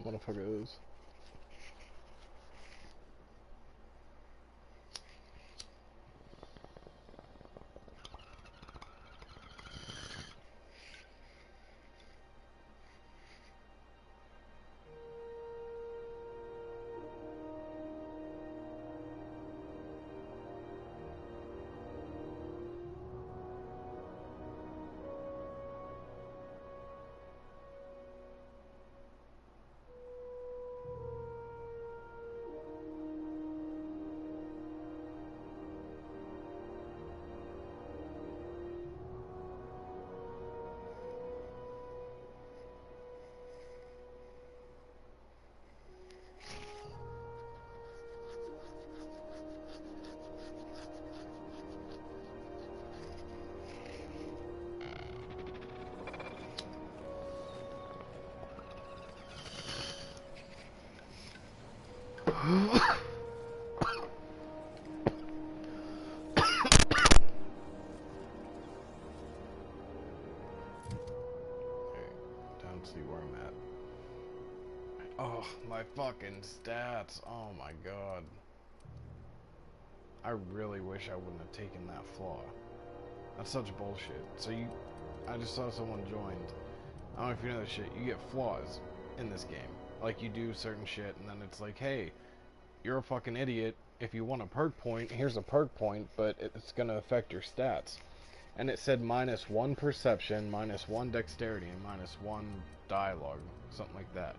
motherfucker is. See where I'm at. Oh, my fucking stats. Oh my god. I really wish I wouldn't have taken that flaw. That's such bullshit. So I just saw someone joined. I don't know if you know this shit. You get flaws in this game. Like, you do certain shit, and then it's like, hey, you're a fucking idiot. If you want a perk point, here's a perk point, but it's gonna affect your stats. And it said -1 perception, -1 dexterity, and -1 dialogue. Something like that.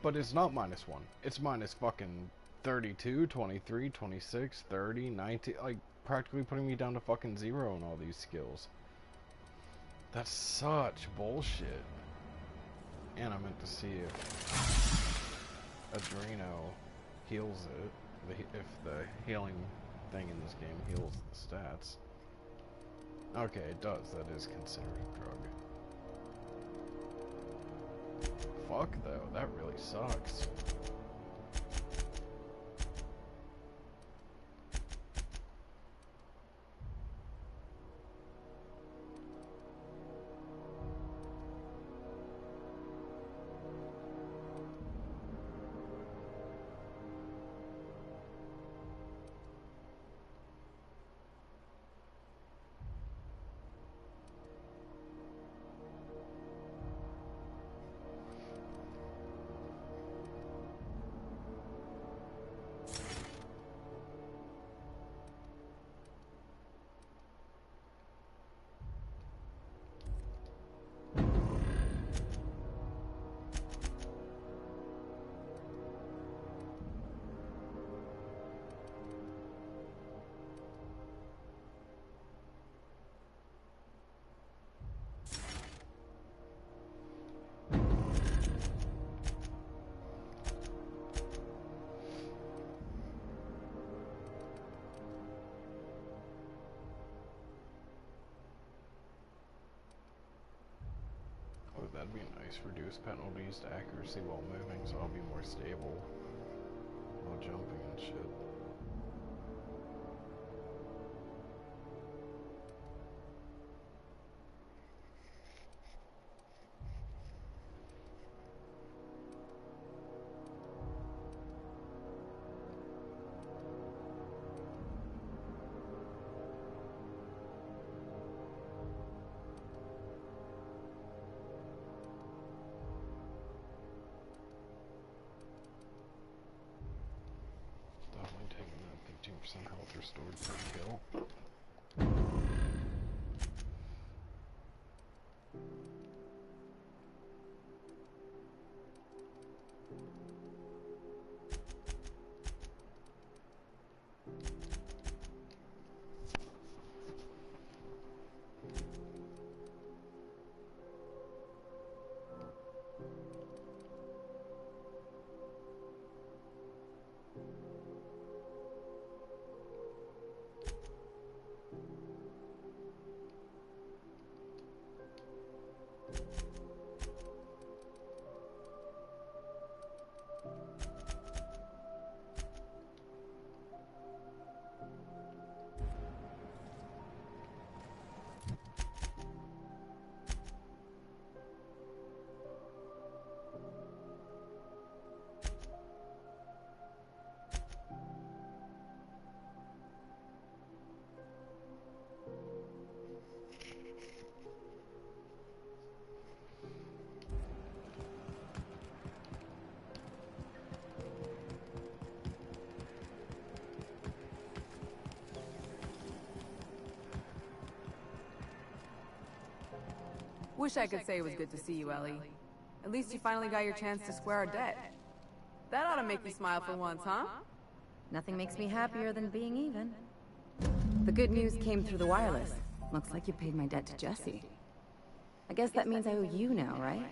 But it's not -1. It's minus fucking 32, 23, 26, 30, 90. Like, practically putting me down to fucking 0 in all these skills. That's such bullshit. And I meant to see if Adreno heals it. If the healing thing in this game heals the stats. Okay, it does. That is considered a drug. Fuck, though. That really sucks. That'd be nice. Reduce penalties to accuracy while moving, so I'll be more stable while jumping and shit. Health restored per kill. Wish I could say it was good to see you, Ellie. At least you finally got your chance to square our debt. That ought to make you smile for once, huh? Nothing makes me happier than being even. The good news came through the wireless. Looks like you paid my debt to Jesse. I guess that means I owe you now, right?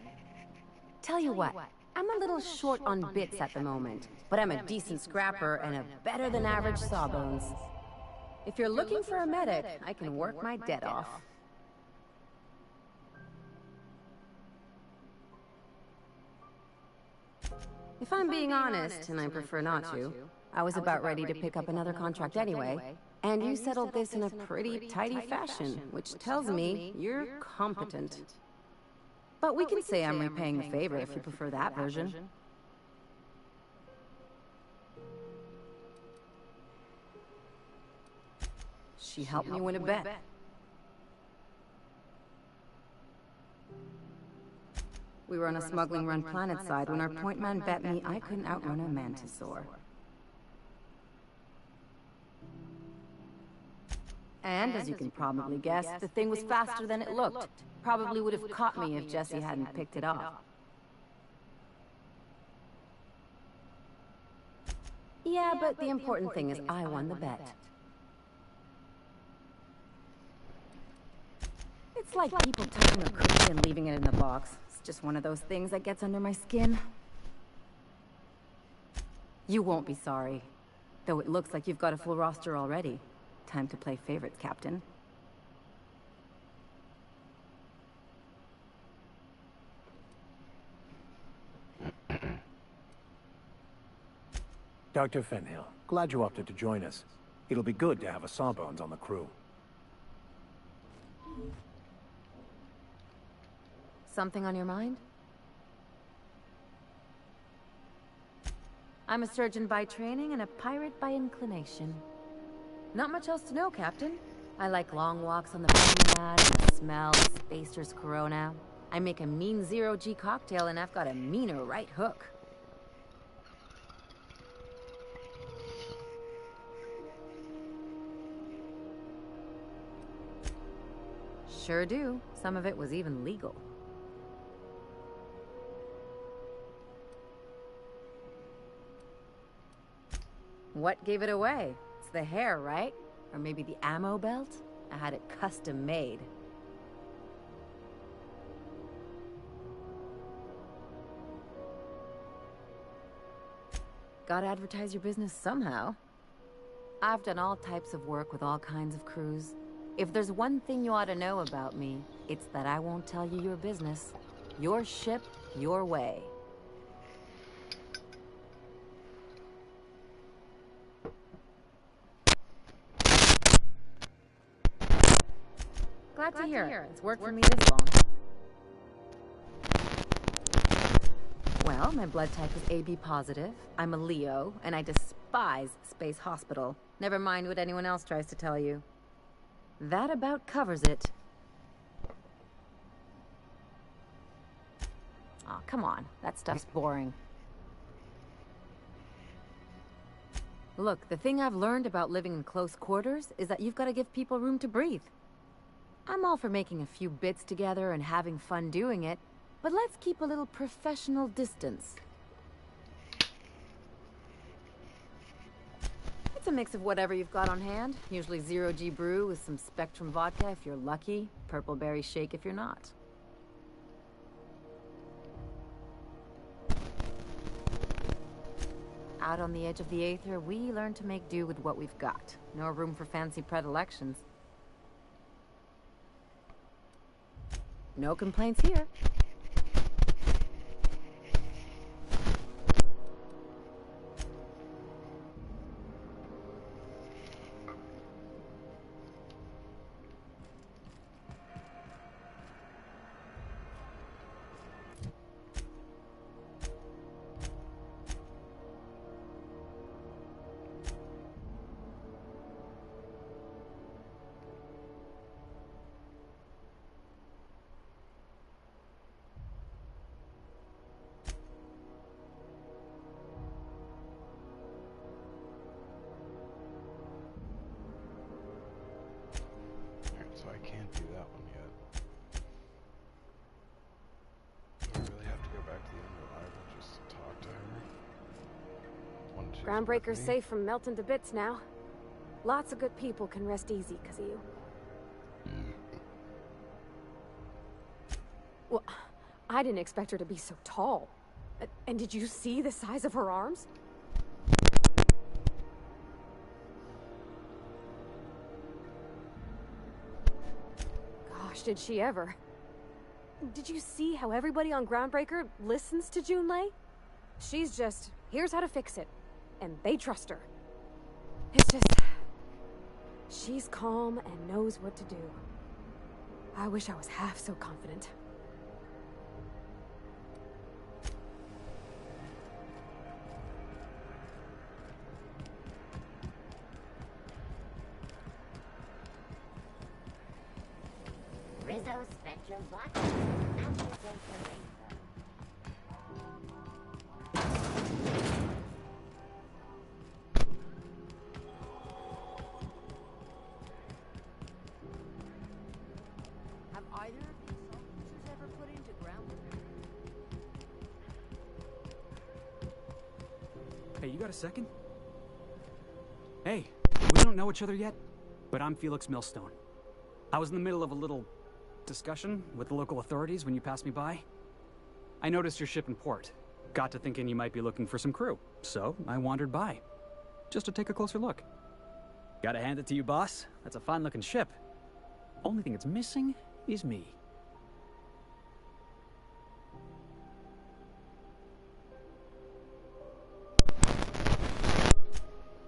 Tell you what, I'm a little short on bits at the moment, but I'm a decent scrapper and a better-than-average sawbones. If you're looking for a medic, I can work my debt off. If I'm being honest, and I prefer not to, I was about ready to pick up another contract anyway, and you settled this in a pretty tidy fashion, which tells me you're competent. But we can say I'm repaying the favor if you prefer that version. She helped me win a bet. We were on a smuggling run planet side when our point man bet me I couldn't outrun a mantisaur. And as you can probably guess, the thing was faster than it looked. Probably would have caught me if Jesse hadn't picked it off. Yeah, but the important thing is I won the bet. It's like people touching a cookie and leaving it in the box. It's just one of those things that gets under my skin. You won't be sorry. Though it looks like you've got a full roster already. Time to play favorites, Captain. Dr. Fenhill, glad you opted to join us. It'll be good to have a Sawbones on the crew. Something on your mind? I'm a surgeon by training and a pirate by inclination. Not much else to know, Captain. I like long walks on the promenade and the smell of Spacer's Corona. I make a mean zero-G cocktail and I've got a meaner right hook. Sure do. Some of it was even legal. What gave it away? It's the hair, right? Or maybe the ammo belt? I had it custom made. Gotta advertise your business somehow. I've done all types of work with all kinds of crews. If there's one thing you ought to know about me, it's that I won't tell you your business. Your ship, your way. Glad to hear it. It's worked for me this long. Well, my blood type is AB positive. I'm a Leo, and I despise Space Hospital. Never mind what anyone else tries to tell you. That about covers it. Aw, come on. That stuff's boring. Look, the thing I've learned about living in close quarters is that you've got to give people room to breathe. I'm all for making a few bits together and having fun doing it, but let's keep a little professional distance. It's a mix of whatever you've got on hand. Usually zero-G brew with some Spectrum vodka if you're lucky, purple berry shake if you're not. Out on the edge of the Aether, we learn to make do with what we've got. No room for fancy predilections. No complaints here. Groundbreaker's safe from melting to bits now. Lots of good people can rest easy because of you. Well, I didn't expect her to be so tall. And did you see the size of her arms? Gosh, did she ever. Did you see how everybody on Groundbreaker listens to Junlei? She's just, here's how to fix it. And they trust her. It's just... she's calm and knows what to do. I wish I was half so confident. Rizzo Spectrum Box. Out your rainbow. Have either of these officers ever put into ground? Hey, you got a second? Hey, we don't know each other yet, but I'm Felix Millstone. I was in the middle of a little discussion with the local authorities when you passed me by. I noticed your ship in port. Got to thinking you might be looking for some crew, so I wandered by, just to take a closer look. Gotta hand it to you, boss. That's a fine-looking ship. Only thing it's missing is me.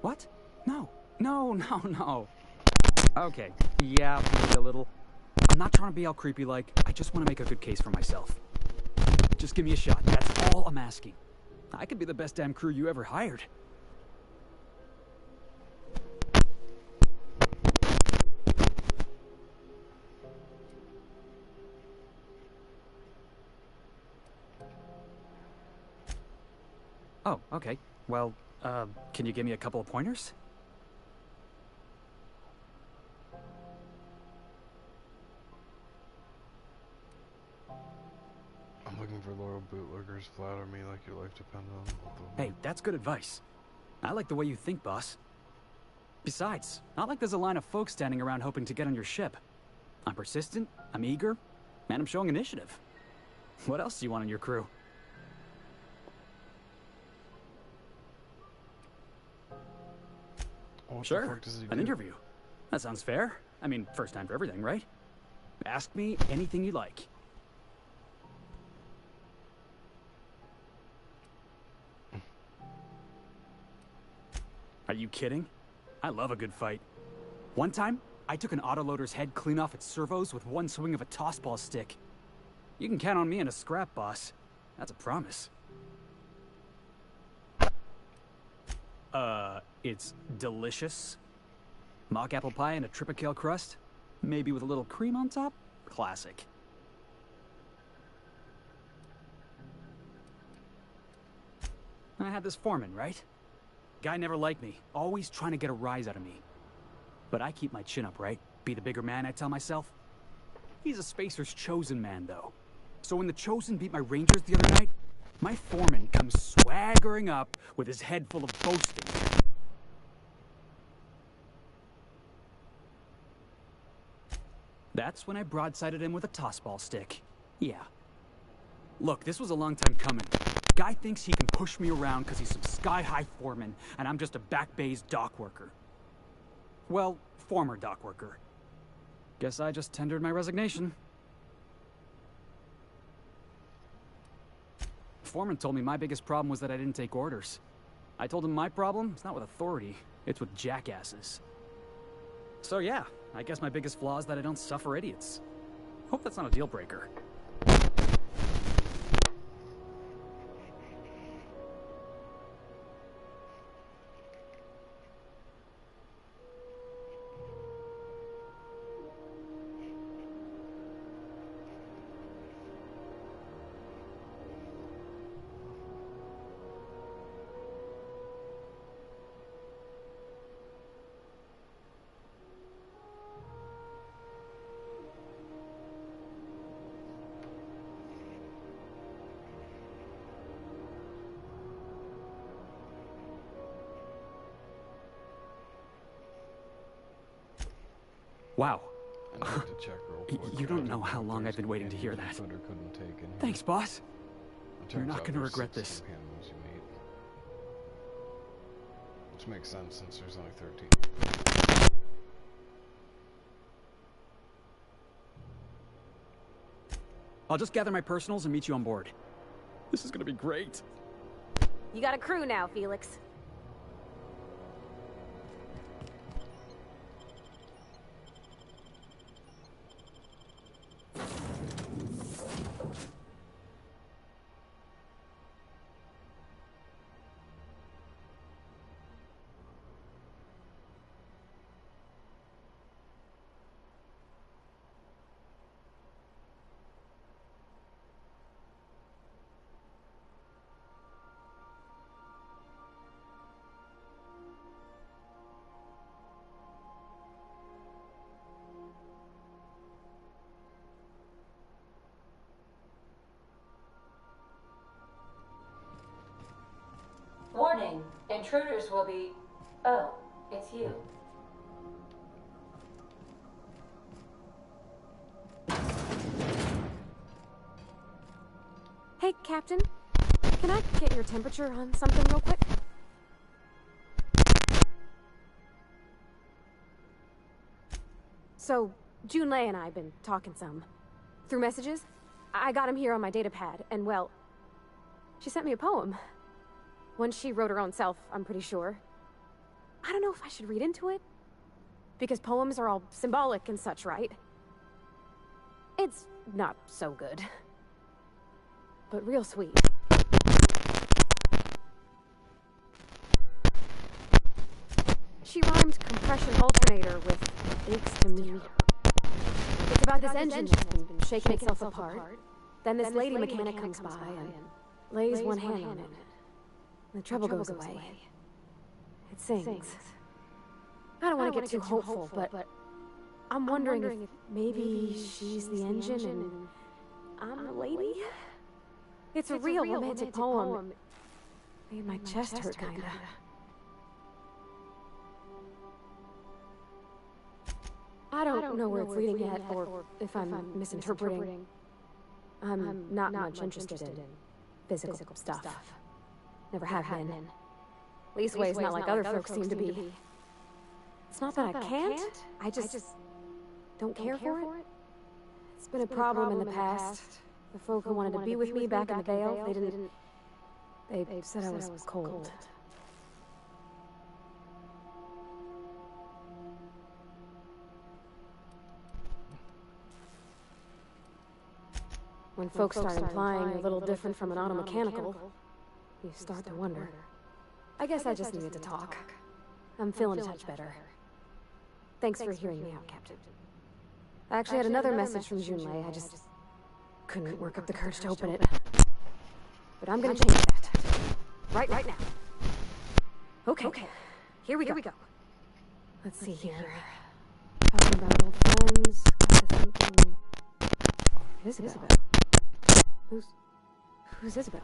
What? No. No. Okay, yeah, maybe a little. I'm not trying to be all creepy like. I just want to make a good case for myself. Just give me a shot. That's all I'm asking. I could be the best damn crew you ever hired. Oh, okay. Well, can you give me a couple of pointers? I'm looking for loyal bootlickers. Flatter me like your life depends on it. Hey, that's good advice. I like the way you think, boss. Besides, not like there's a line of folks standing around hoping to get on your ship. I'm persistent, I'm eager, and I'm showing initiative. What else do you want in your crew? Sure, an interview. That sounds fair. I mean, first time for everything, right? Ask me anything you like. Are you kidding? I love a good fight. One time, I took an autoloader's head clean off its servos with one swing of a tossball stick. You can count on me in a scrap, boss. That's a promise. It's delicious. Mock apple pie and a tripicale crust, maybe with a little cream on top. Classic. I had this foreman, right? Guy never liked me, always trying to get a rise out of me. But I keep my chin up, right? Be the bigger man, I tell myself. He's a Spacer's chosen man, though. So when the Chosen beat my Rangers the other night, my foreman comes swaggering up with his head full of boasting. That's when I broadsided him with a tossball stick. Yeah. Look, this was a long time coming. Guy thinks he can push me around because he's some sky-high foreman, and I'm just a back bay's dock worker. Well, former dock worker. Guess I just tendered my resignation. Foreman told me my biggest problem was that I didn't take orders. I told him my problem is not with authority, it's with jackasses. So yeah, I guess my biggest flaw is that I don't suffer idiots. Hope that's not a deal breaker. Wow. I need to check real quick. You don't know how long I've been waiting to hear that. Couldn't take in here. Thanks, boss. It You're turns not out gonna there's regret 16 this. panels you meet. Which makes sense since there's only 13. I'll just gather my personals and meet you on board. This is gonna be great. You got a crew now, Felix. Warning, intruders will be... Oh, it's you. Hey, Captain. Can I get your temperature on something real quick? So, Junlei and I have been talking some. Through messages. I got him here on my data pad, and well... She sent me a poem. One she wrote her own self, I'm pretty sure. I don't know if I should read into it. Because poems are all symbolic and such, right? It's not so good. But real sweet. She rhymed compression alternator with aches to meter. It's about this engine that's been shaking itself apart. Then this lady mechanic comes by and lays one hand on it. The trouble goes away. It sings. I don't want to get too hopeful, but I'm wondering if maybe she's the engine and I'm the lady? It's a real romantic poem. Made my chest hurt, kinda. I don't know where it's leading yet, or if I'm misinterpreting. I'm not much interested in physical stuff. Never have been. Leastways not like other folks seem to be. It's not that I can't, I just don't care for it. It's been a problem in the past. The folk who wanted to be with me back in the Vale, they said I was cold. When folks start implying you're a little different from an automechanical, you start to wonder. I guess I just needed to talk. I'm feeling a touch better. Thanks for hearing me out, Captain. I actually had another message from Junlei. I just couldn't work up the courage to open it. But I'm gonna change that. Right now. Okay. Here we go. Let's see here. Talking about old friends. Got to thinking... Isabel. Who's Isabel?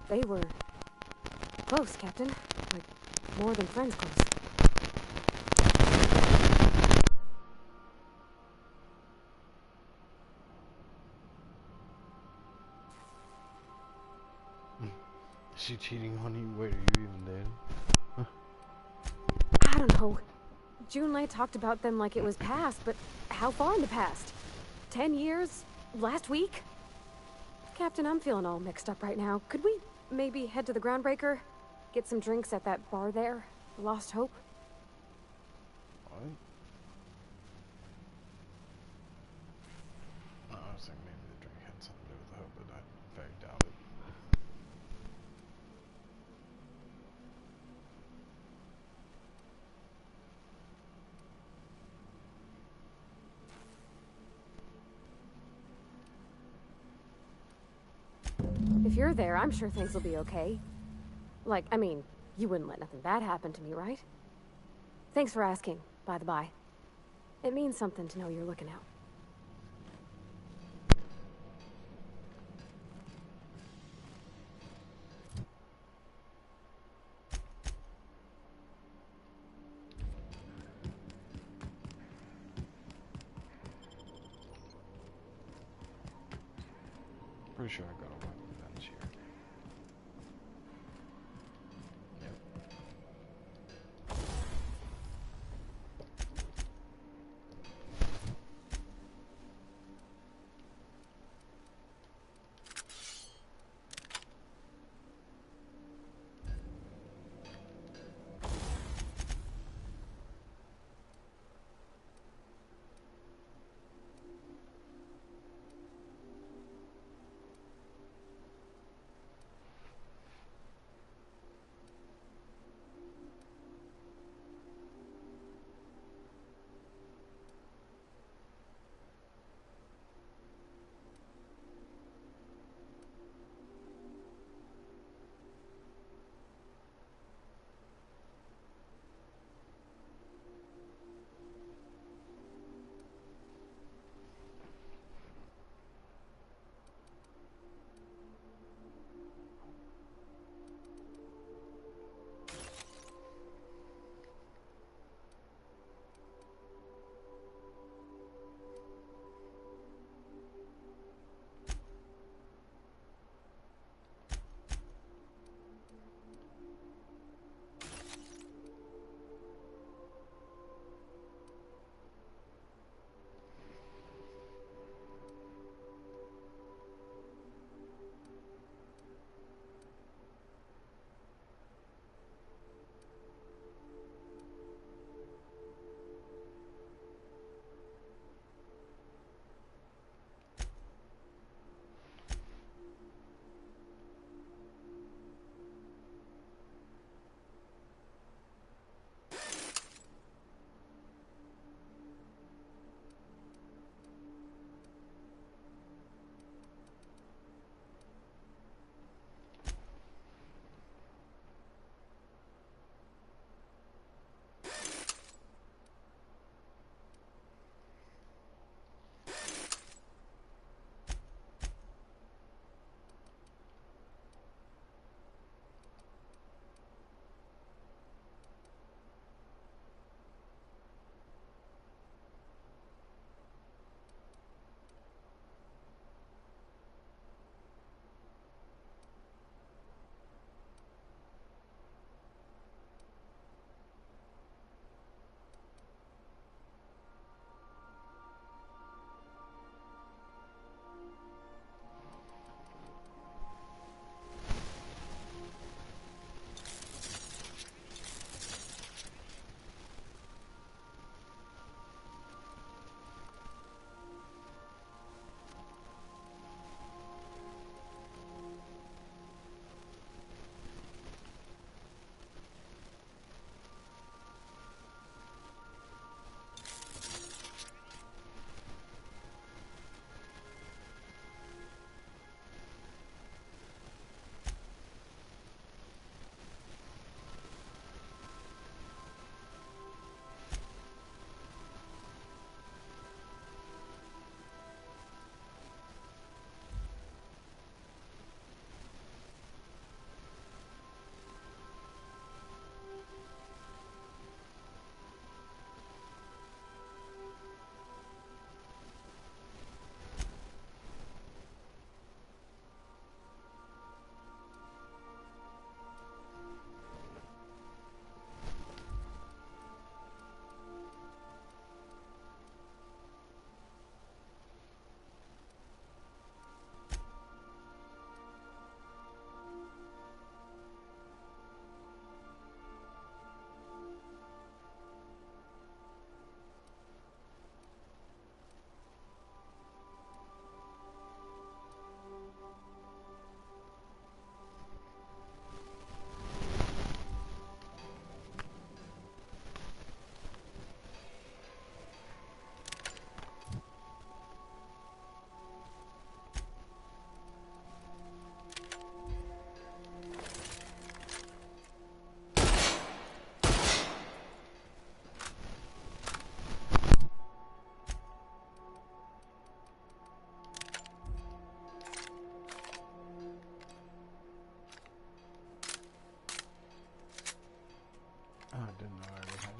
They were close, Captain. Like, more than friends close. Is she cheating on you? Wait, are you even dead? I don't know. Junlei talked about them like it was past, but how far in the past? 10 years? Last week? Captain, I'm feeling all mixed up right now. Could we maybe head to the Groundbreaker? Get some drinks at that bar there? Lost Hope? What? I was thinking maybe the drink had something to do with the hope, but I very doubt it. If you're there, I'm sure things will be okay. Like, I mean, you wouldn't let nothing bad happen to me, right? Thanks for asking, by the by. It means something to know you're looking out. Pretty sure I got a weapon bench here. Yep.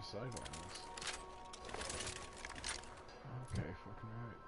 sight on this. Okay, fucking right.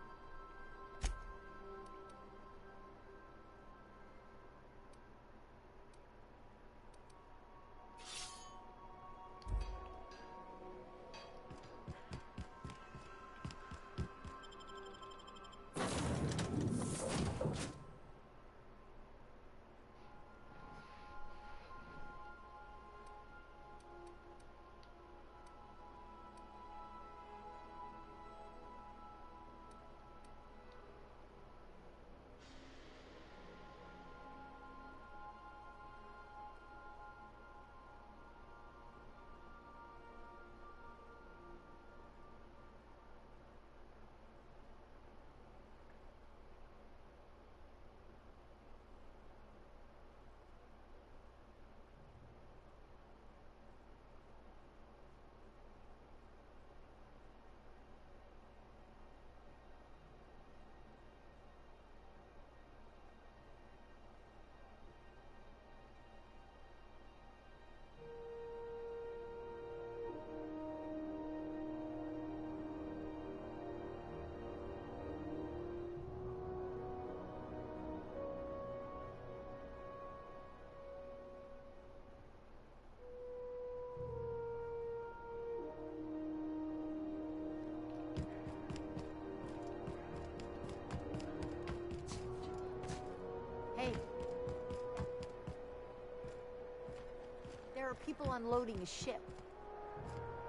people unloading a ship.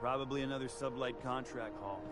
Probably another sublight contract haul.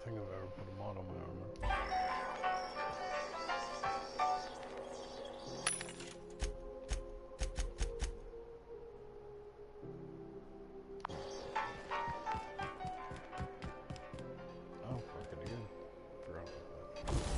think I've ever put a mod on my armor. Oh, fuck it again. Forgot about that.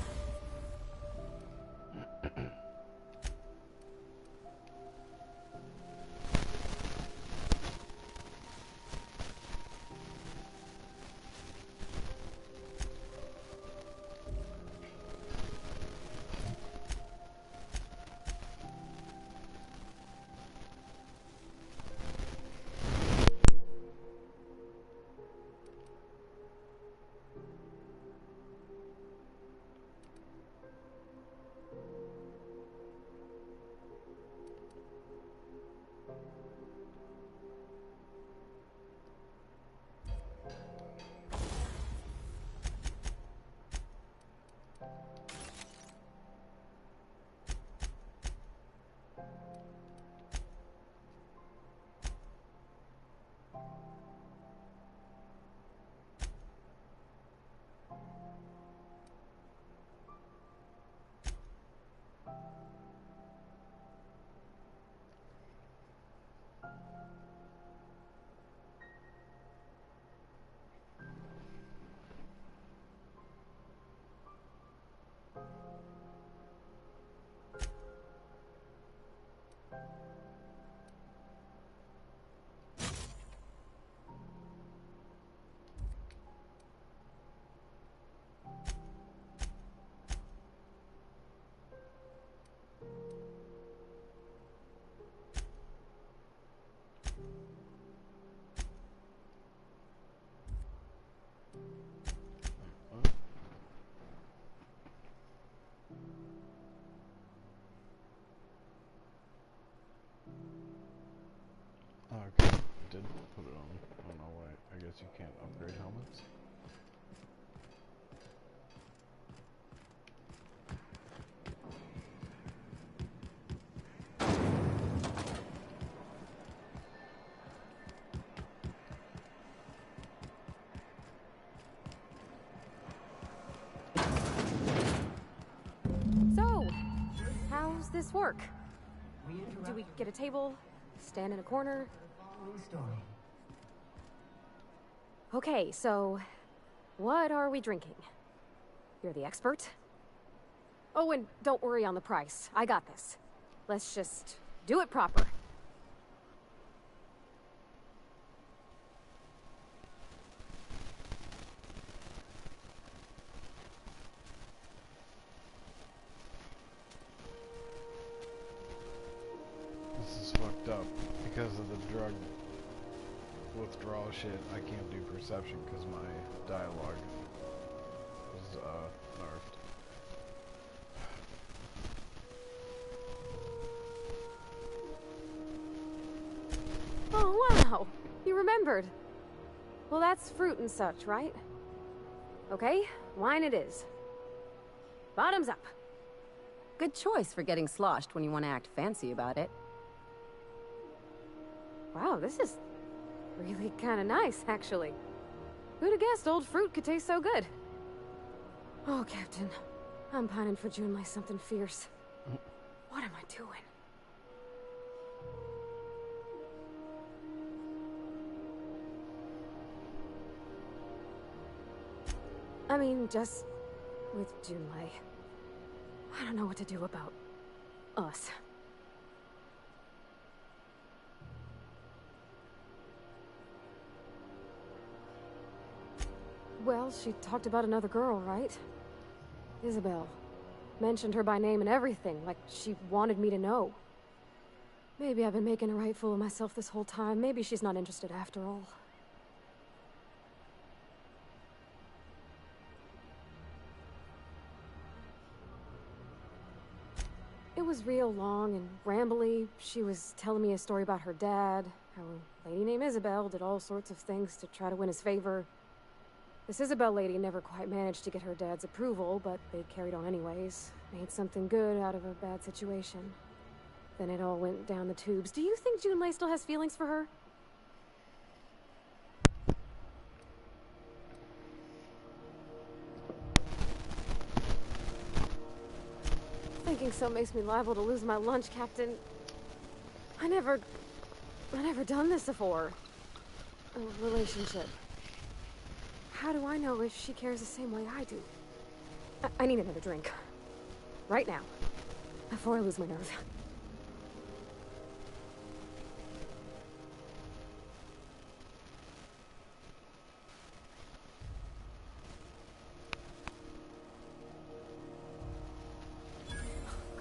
Okay, did put it on. Oh no, wait. I guess you can't upgrade helmets. So, how's this work? Do we get a table? Stand in a corner? Okay, so what are we drinking? You're the expert? Oh, and don't worry on the price. I got this. Let's just do it proper. This is fucked up. Because of the drug withdrawal shit, I can't do perception because my dialogue was nerfed. Oh, wow. You remembered. Well, that's fruit and such, right? Okay, wine it is. Bottoms up. Good choice for getting sloshed when you want to act fancy about it. Wow, this is really kind of nice, actually. Who'd have guessed old fruit could taste so good? Oh, Captain. I'm pining for June like something fierce. What am I doing? I mean, just with Junlei. I don't know what to do about us. Well, she talked about another girl, right? Isabel. Mentioned her by name and everything, like she wanted me to know. Maybe I've been making a right fool of myself this whole time. Maybe she's not interested after all. It was real long and rambly. She was telling me a story about her dad, how a lady named Isabel did all sorts of things to try to win his favor. This Isabel lady never quite managed to get her dad's approval, but they carried on anyways. Made something good out of a bad situation. Then it all went down the tubes. Do you think Junlei still has feelings for her? Thinking so makes me liable to lose my lunch, Captain. I never done this before. A relationship. How do I know if she cares the same way I do? I need another drink. Right now. Before I lose my nerve.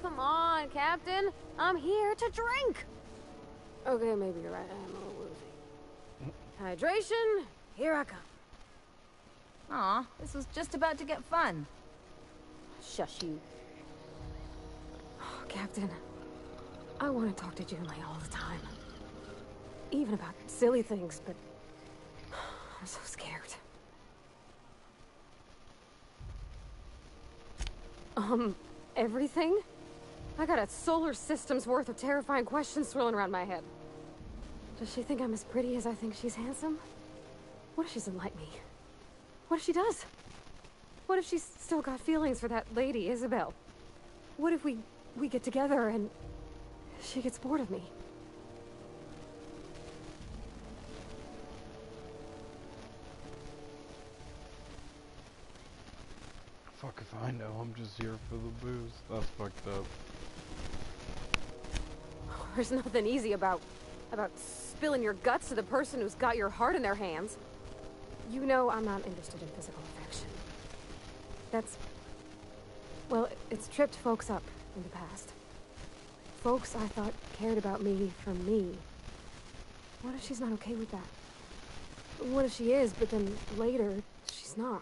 Come on, Captain. I'm here to drink. Okay, maybe you're right. I'm a little woozy. Hydration, here I come. Aw, this was just about to get fun. Shush you. Oh, Captain, I want to talk to Junlei all the time. Even about silly things, but I'm so scared. Everything? I got a solar system's worth of terrifying questions swirling around my head. Does she think I'm as pretty as I think she's handsome? What if she doesn't like me? What if she does? What if she's still got feelings for that lady, Isabel? What if we get together and she gets bored of me? Fuck if I know, I'm just here for the booze. That's fucked up. There's nothing easy about spilling your guts to the person who's got your heart in their hands. You know I'm not interested in physical affection. That's... well, it's tripped folks up in the past. Folks I thought cared about me for me. What if she's not okay with that? What if she is, but then later, she's not?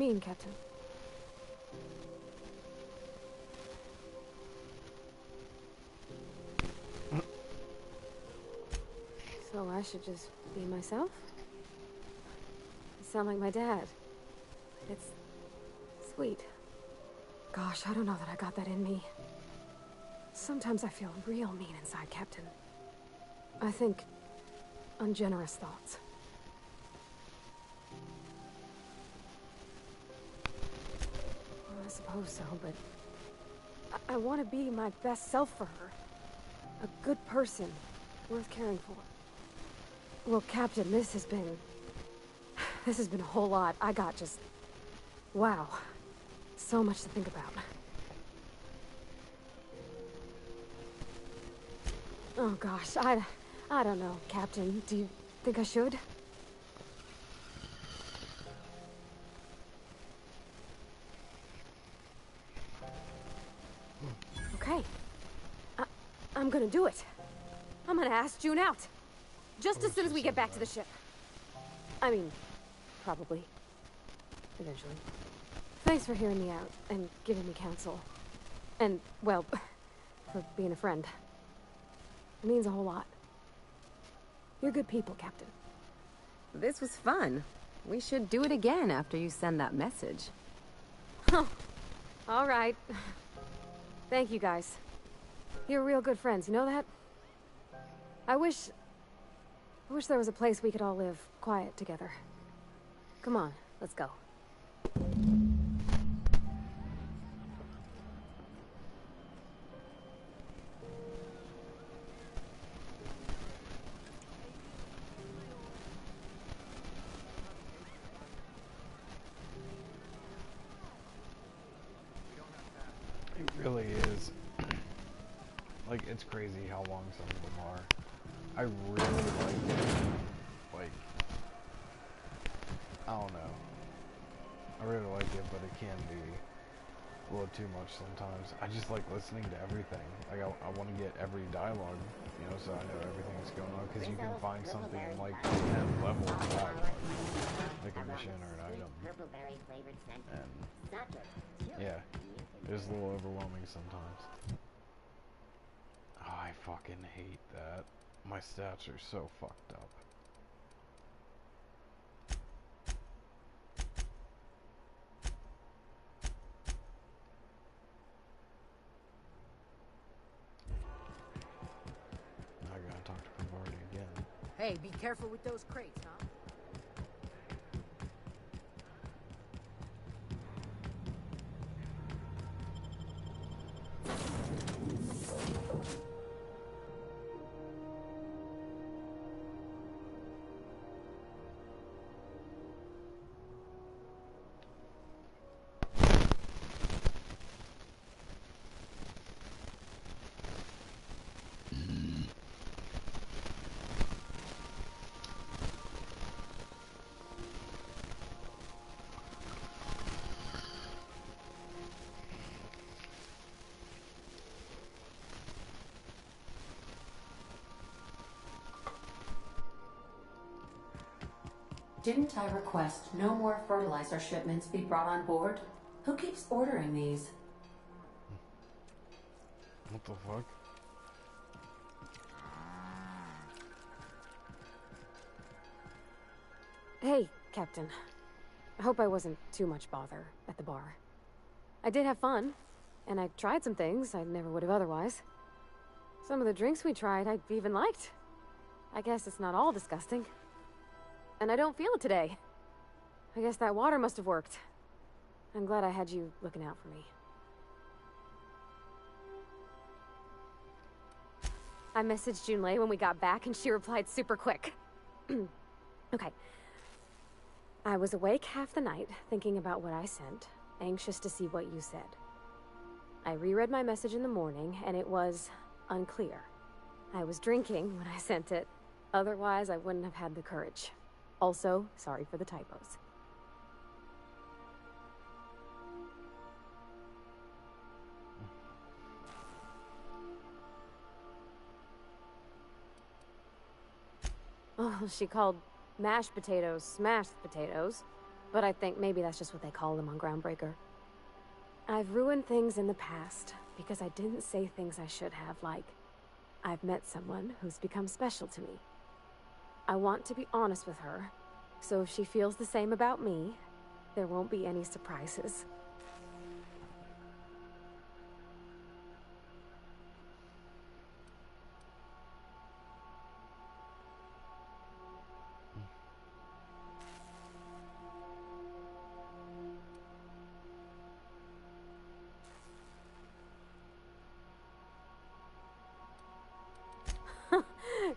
mean, Captain? So I should just be myself? I sound like my dad. It's sweet. Gosh, I don't know that I got that in me. Sometimes I feel real mean inside, Captain. I think ungenerous thoughts. Well, I suppose so, but I want to be my best self for her. A good person, worth caring for. Well, Captain, this has been a whole lot. I got just... wow. So much to think about. Oh gosh, I don't know, Captain. Do you think I should? Okay. I'm gonna do it. I'm gonna ask June out. Just as soon as we get back to the ship. I mean, probably. Eventually. Thanks for hearing me out and giving me counsel. And, well, for being a friend. It means a whole lot. You're good people, Captain. This was fun. We should do it again after you send that message. Oh, all right. Thank you, guys. You're real good friends, you know that? I wish there was a place we could all live quiet together. Come on, let's go. It really is. Like, it's crazy how long some of them are. I really like it. Like, I don't know. I really like it, but it can be a little too much sometimes. I just like listening to everything. Like, I want to get every dialogue, you know, so I know everything that's going on. Because you can find something in, like, 10 level of dialogue. Like a mission or an item. And, yeah. It's a little overwhelming sometimes. Oh, I fucking hate that. My stats are so fucked up. I gotta talk to Priority again. Hey, be careful with those crates, huh? Didn't I request no more fertilizer shipments be brought on board? Who keeps ordering these? What the fuck? Hey, Captain. I hope I wasn't too much bother at the bar. I did have fun, and I tried some things I never would have otherwise. Some of the drinks we tried I even liked. I guess it's not all disgusting. And I don't feel it today. I guess that water must have worked. I'm glad I had you looking out for me. I messaged Junlei when we got back and she replied super quick. Okay. I was awake half the night thinking about what I sent, anxious to see what you said. I reread my message in the morning and it was unclear. I was drinking when I sent it. Otherwise, I wouldn't have had the courage. Also, sorry for the typos. Oh, she called mashed potatoes smashed potatoes. but I think maybe that's just what they call them on Groundbreaker. I've ruined things in the past because I didn't say things I should have, like, I've met someone who's become special to me. I want to be honest with her, so if she feels the same about me, there won't be any surprises.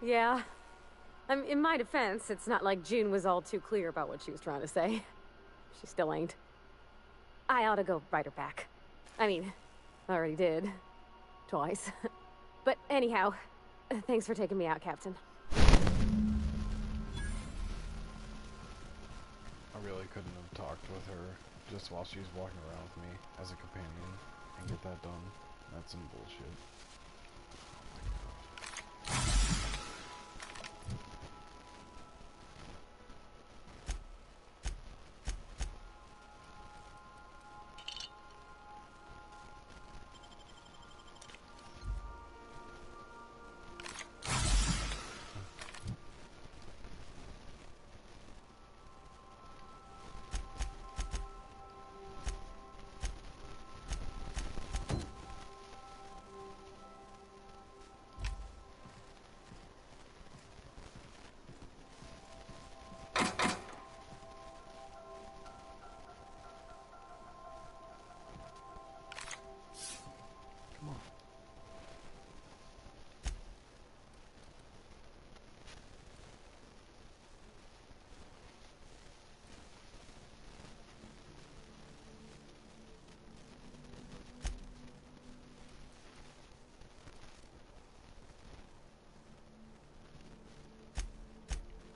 Yeah. In my defense, it's not like June was all too clear about what she was trying to say. She still ain't. I ought to go write her back. I mean, I already did. Twice. But anyhow, thanks for taking me out, Captain. I really couldn't have talked with her just while she was walking around with me as a companion and get that done. That's some bullshit.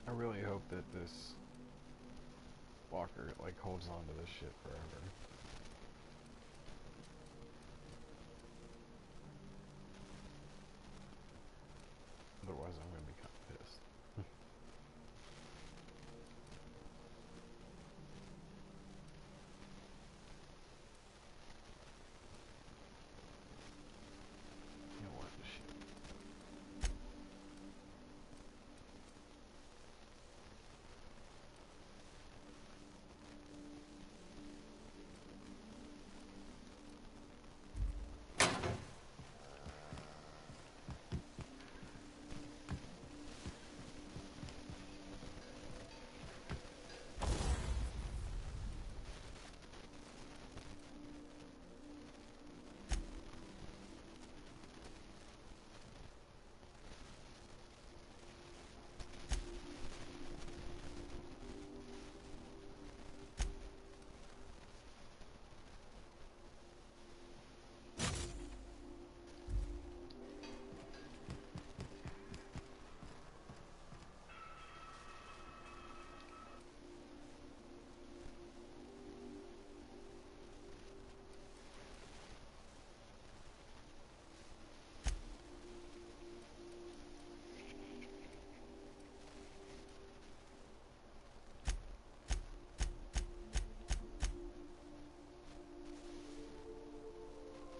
I really hope that this walker, like, holds on to this shit forever. Otherwise, I'm gonna be kind of pissed. You know what? Shit.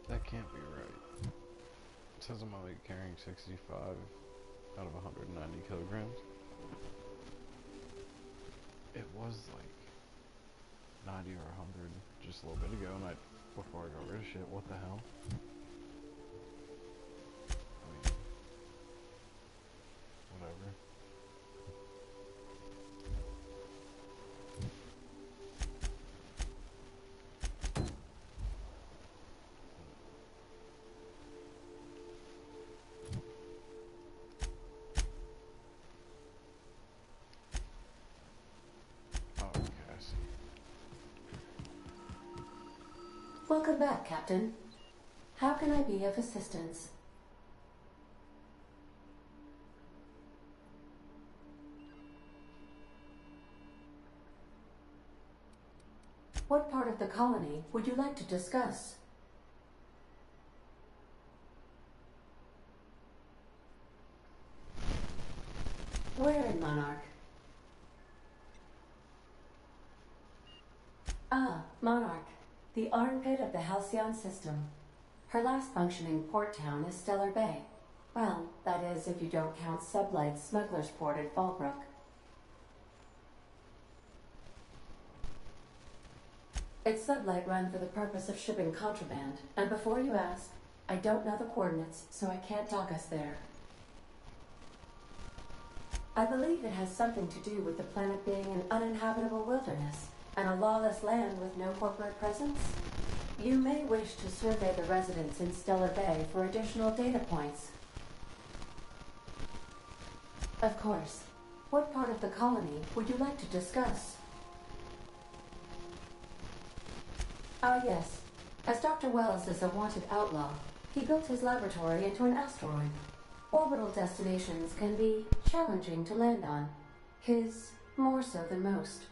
That can't be right. It says I'm only carrying 65 out of 190 kilograms. It was like 90 or 100 just a little bit ago, and before I got rid of shit. What the hell? I mean, whatever. Welcome back, Captain. How can I be of assistance? What part of the colony would you like to discuss? Where in Monarch? Monarch, the armpit of the Halcyon system. Her last functioning port town is Stellar Bay. Well, that is if you don't count Sublight's smuggler's port at Fallbrook. It's Sublight run for the purpose of shipping contraband, and before you ask, I don't know the coordinates, so I can't dock us there. I believe it has something to do with the planet being an uninhabitable wilderness, and a lawless land with no corporate presence. You may wish to survey the residents in Stellar Bay for additional data points. Of course. What part of the colony would you like to discuss? Ah, yes. As Dr. Wells is a wanted outlaw, he built his laboratory into an asteroid. Orbital destinations can be challenging to land on. His more so than most.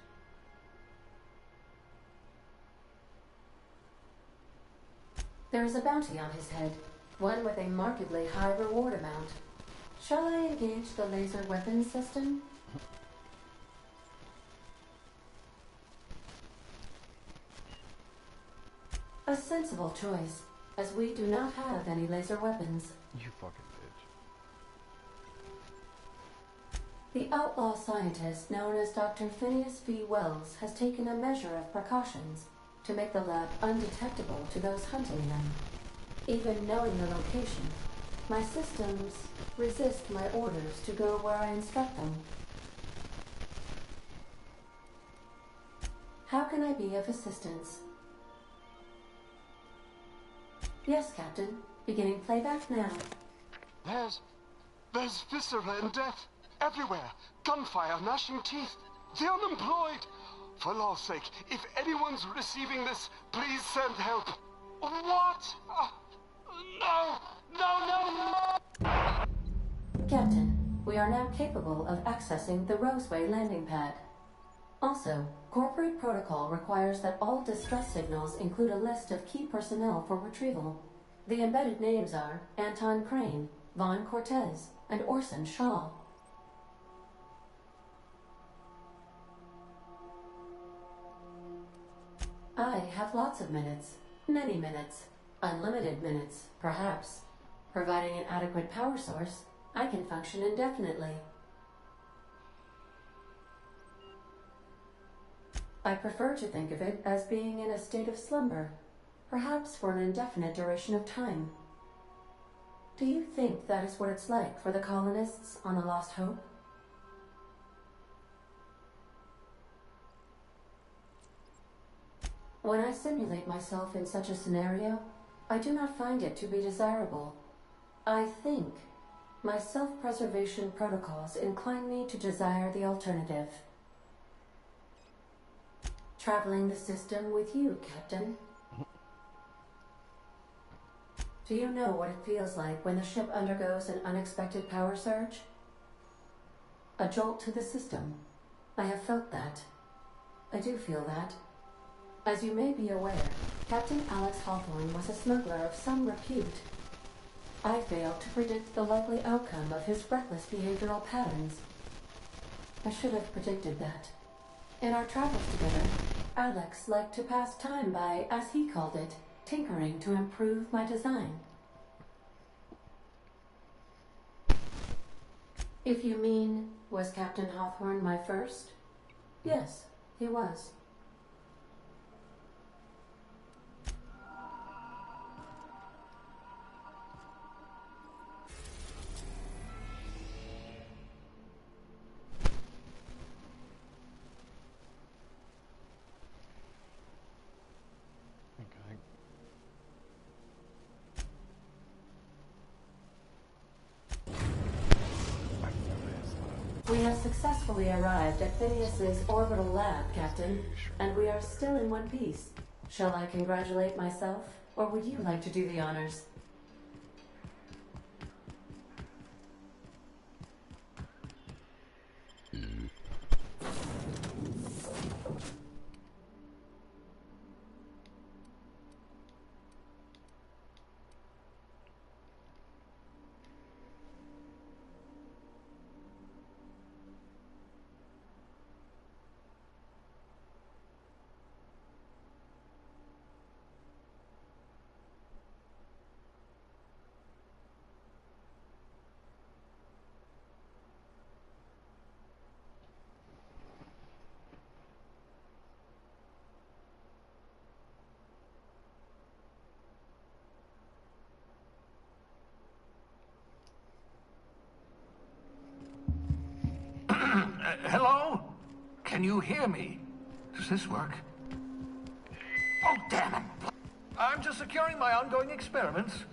There is a bounty on his head, one with a markedly high reward amount. Shall I engage the laser weapons system? A sensible choice, as we do not have any laser weapons. You fucking bitch. The outlaw scientist known as Dr. Phineas V. Wells has taken a measure of precautions to make the lab undetectable to those hunting them. Even knowing the location, my systems resist my orders to go where I instruct them. How can I be of assistance? Yes, Captain. Beginning playback now. There's viscera and death everywhere. Gunfire, gnashing teeth. The unemployed. For law's sake, if anyone's receiving this, please send help. What? No! No, no, no! Captain, we are now capable of accessing the Roseway landing pad. Also, corporate protocol requires that all distress signals include a list of key personnel for retrieval. The embedded names are Anton Crane, Vaughn Cortez, and Orson Shaw. I have lots of minutes. Many minutes. Unlimited minutes, perhaps. Providing an adequate power source, I can function indefinitely. I prefer to think of it as being in a state of slumber, perhaps for an indefinite duration of time. Do you think that is what it's like for the colonists on the Lost Hope? When I simulate myself in such a scenario, I do not find it to be desirable. I think my self-preservation protocols incline me to desire the alternative. Traveling the system with you, Captain. Do you know what it feels like when the ship undergoes an unexpected power surge? A jolt to the system. I have felt that. I do feel that. As you may be aware, Captain Alex Hawthorne was a smuggler of some repute. I failed to predict the likely outcome of his reckless behavioral patterns. I should have predicted that. In our travels together, Alex liked to pass time by, as he called it, tinkering to improve my design. If you mean, was Captain Hawthorne my first? Yes, he was. We have successfully arrived at Phineas's orbital lab, Captain, and we are still in one piece. Shall I congratulate myself, or would you like to do the honors? Hello? Can you hear me? Does this work? Oh, damn it! I'm just securing my ongoing experiments.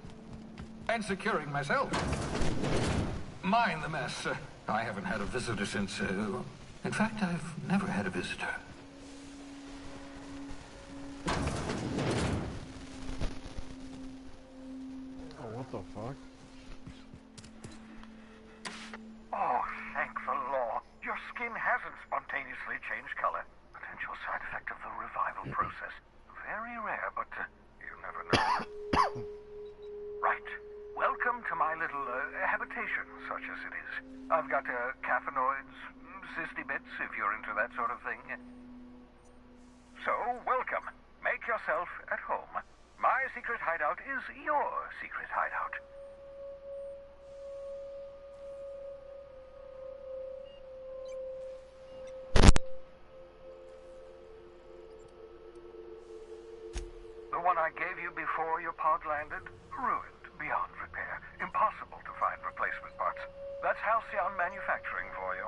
And securing myself. Mind the mess. I haven't had a visitor since, in fact, I've never had a visitor. Oh, what the fuck? Oh, thank the law. Your skin hasn't spontaneously changed color. Potential side effect of the revival process. Very rare, but you never know. Right. Welcome to my little habitation, such as it is. I've got caffeinoids, cysty bits, if you're into that sort of thing. So, welcome. Make yourself at home. My secret hideout is your secret hideout. The one I gave you before your pod landed? Ruined beyond repair. Impossible to find replacement parts. That's Halcyon Manufacturing for you.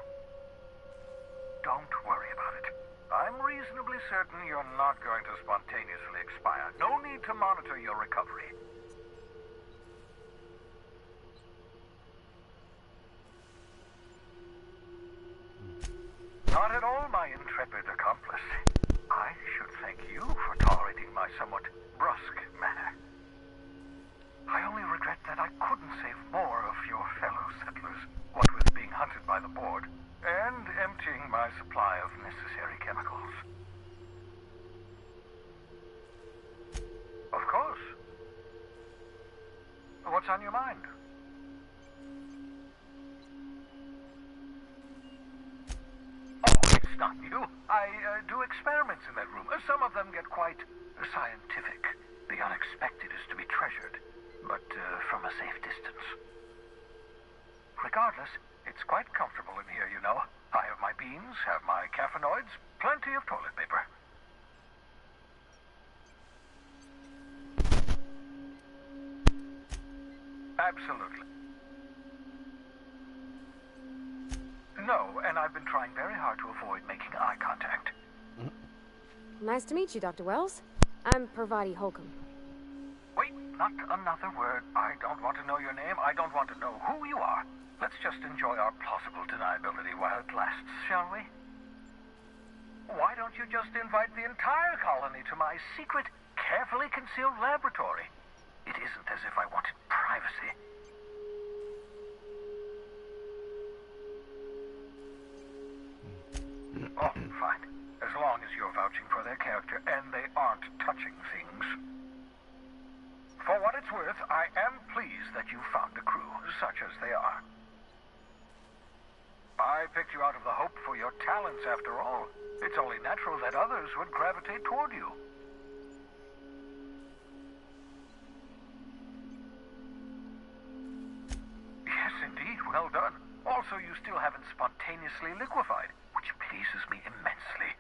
Don't worry about it. I'm reasonably certain you're not going to spontaneously expire. No need to monitor your recovery. Not at all, my intrepid accomplice. I should thank you for tolerating my somewhat brusque manner. I only regret that I couldn't save more of your fellow settlers, what with being hunted by the board, and emptying my supply of necessary chemicals. Of course. What's on your mind? Oh, it's not you. I do experiments in that room. Some of them get quite scientific. The unexpected is to be treasured, but from a safe distance. Regardless, it's quite comfortable in here, you know. I have my beans, have my caffeinoids, plenty of toilet paper. Absolutely. No, and I've been trying very hard to avoid making eye contact. Nice to meet you, Dr. Wells. I'm Parvati Holcomb. Wait, not another word. I don't want to know your name. I don't want to know who you are. Let's just enjoy our plausible deniability while it lasts, shall we? Why don't you just invite the entire colony to my secret, carefully concealed laboratory? It isn't as if I wanted privacy. Oh, fine. As long as you're vouching for their character and they aren't touching things. For what it's worth, I am pleased that you found a crew, such as they are. I picked you out of the hope for your talents, after all. It's only natural that others would gravitate toward you. Yes, indeed. Well done. Also, you still haven't spontaneously liquefied, which pleases me immensely.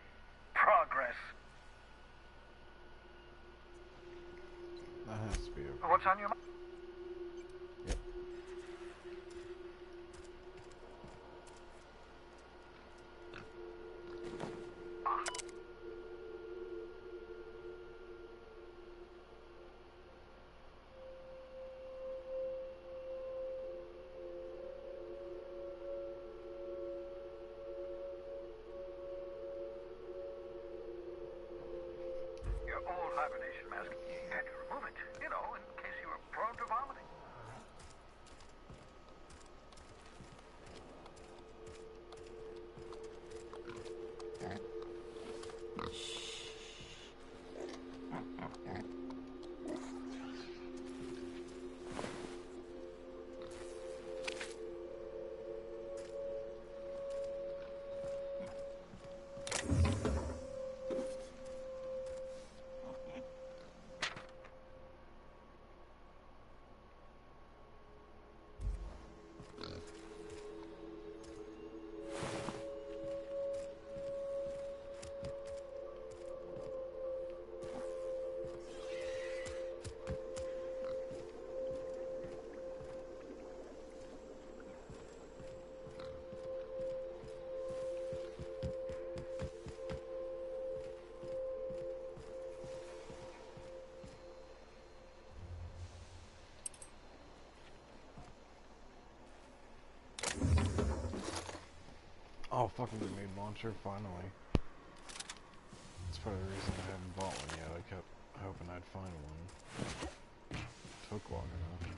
Progress. That has to be okay. What's on your mind? Yep. Your old hibernation mask. You had to remove it, you know, in case you were prone to vomiting. fucking grenade launcher, finally. That's probably the reason I haven't bought one yet. I kept hoping I'd find one. Took long enough.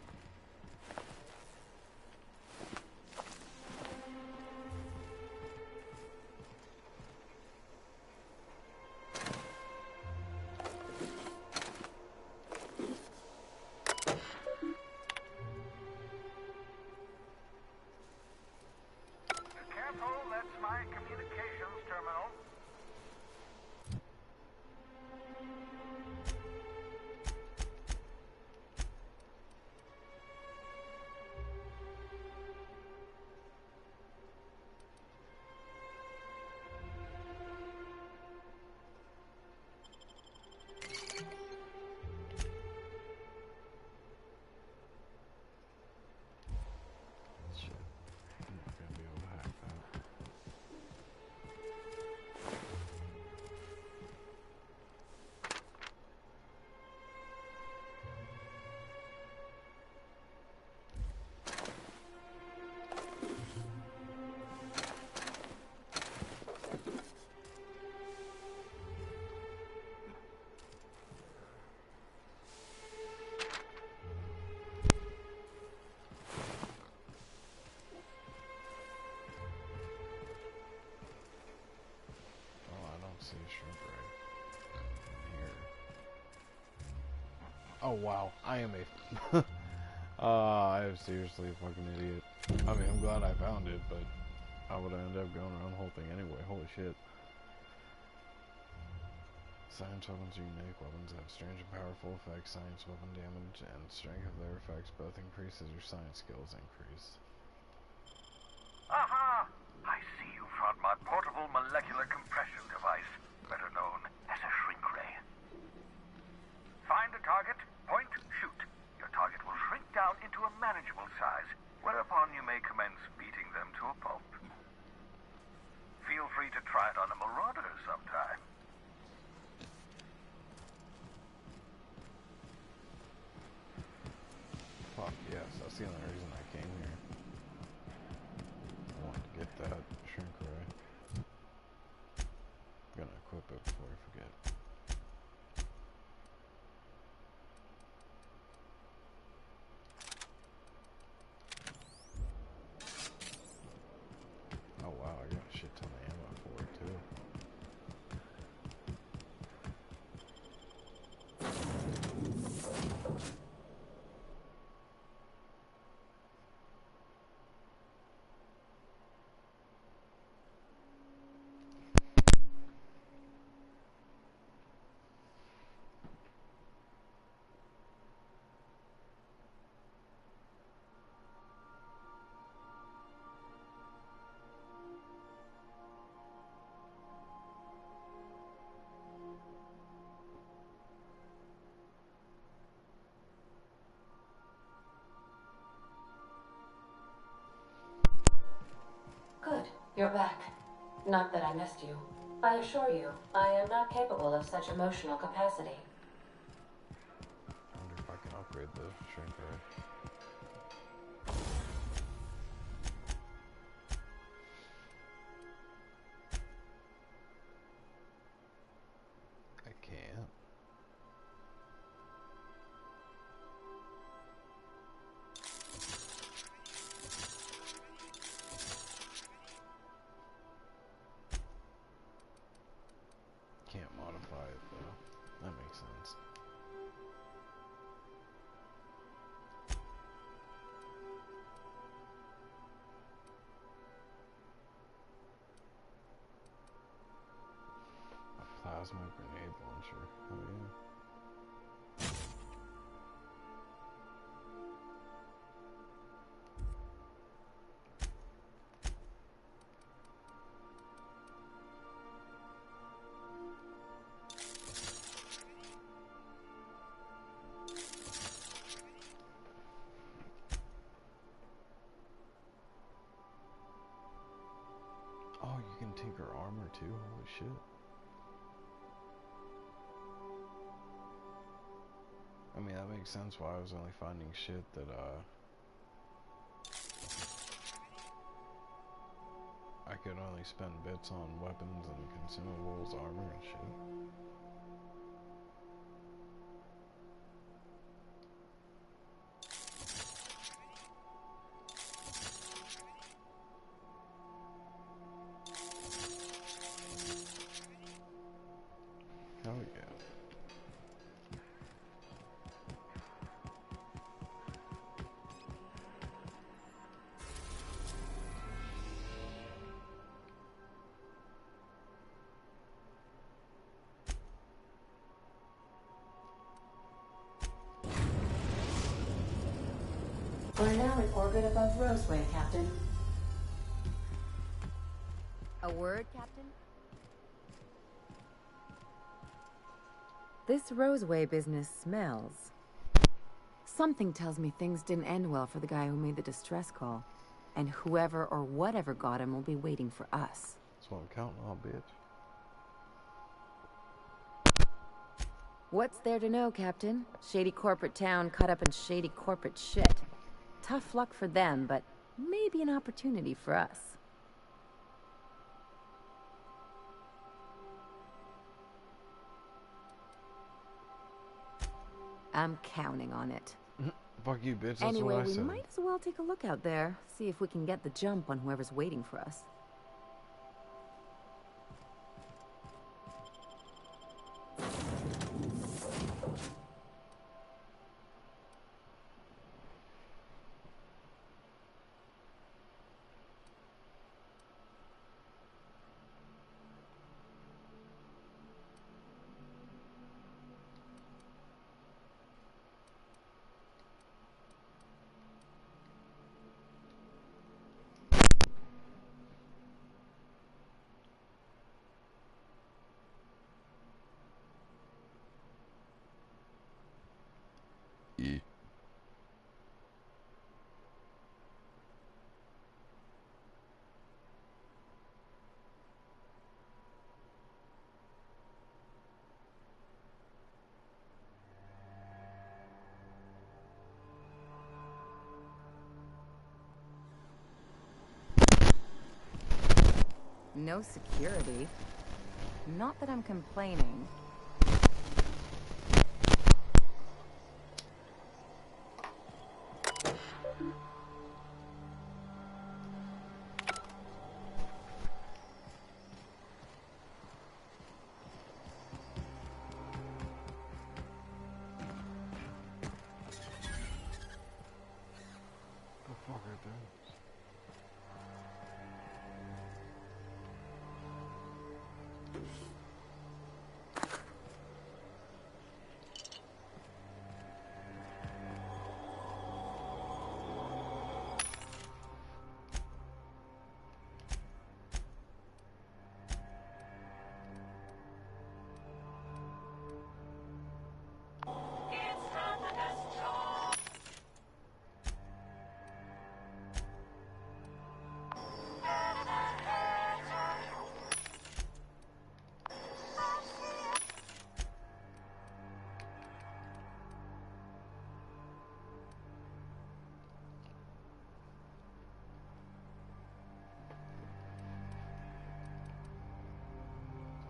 See a shrink ray here. Oh wow, I am a I am seriously a fucking idiot. I mean, I'm glad I found it, but I would end up going around the whole thing anyway. Holy shit. Science weapons are unique. Weapons have strange and powerful effects. Science weapon damage and strength of their effects both increase as your science skills increase. Aha! I see you found my portable molecular compression device, better known as a shrink ray. Find a target, point, shoot. Your target will shrink down into a manageable size, whereupon you may commence beating them to a pulp. Feel free to try it on a marauder sometime. Fuck yes, that's the only reason I came here. I wanted to get that shrink ray. I'm gonna equip it before I forget. Oh wow, I got a shit ton of ammo for it too. Good. You're back. Not that I missed you. I assure you, I am not capable of such emotional capacity. I wonder if I can upgrade the shrink ray. I can't. Can't modify it though. That makes sense. A plasma grenade launcher. Oh yeah. Oh, you can tinker armor too? Holy shit. I mean, that makes sense why I was only finding shit that, I could only spend bits on weapons and consumables, armor and shit. Hell yeah. We're now in orbit above Roseway, Captain. A word, Captain? This Roseway business smells. Something tells me things didn't end well for the guy who made the distress call. And whoever or whatever got him will be waiting for us. That's what I'm counting on, bitch. What's there to know, Captain? Shady corporate town cut up in shady corporate shit. Tough luck for them, but maybe an opportunity for us. I'm counting on it. Fuck you, bitch. That's Anyway, what I we said. might as well take a look out there, see if we can get the jump on whoever's waiting for us. Yeah. No security. Not that I'm complaining. The fuck right there.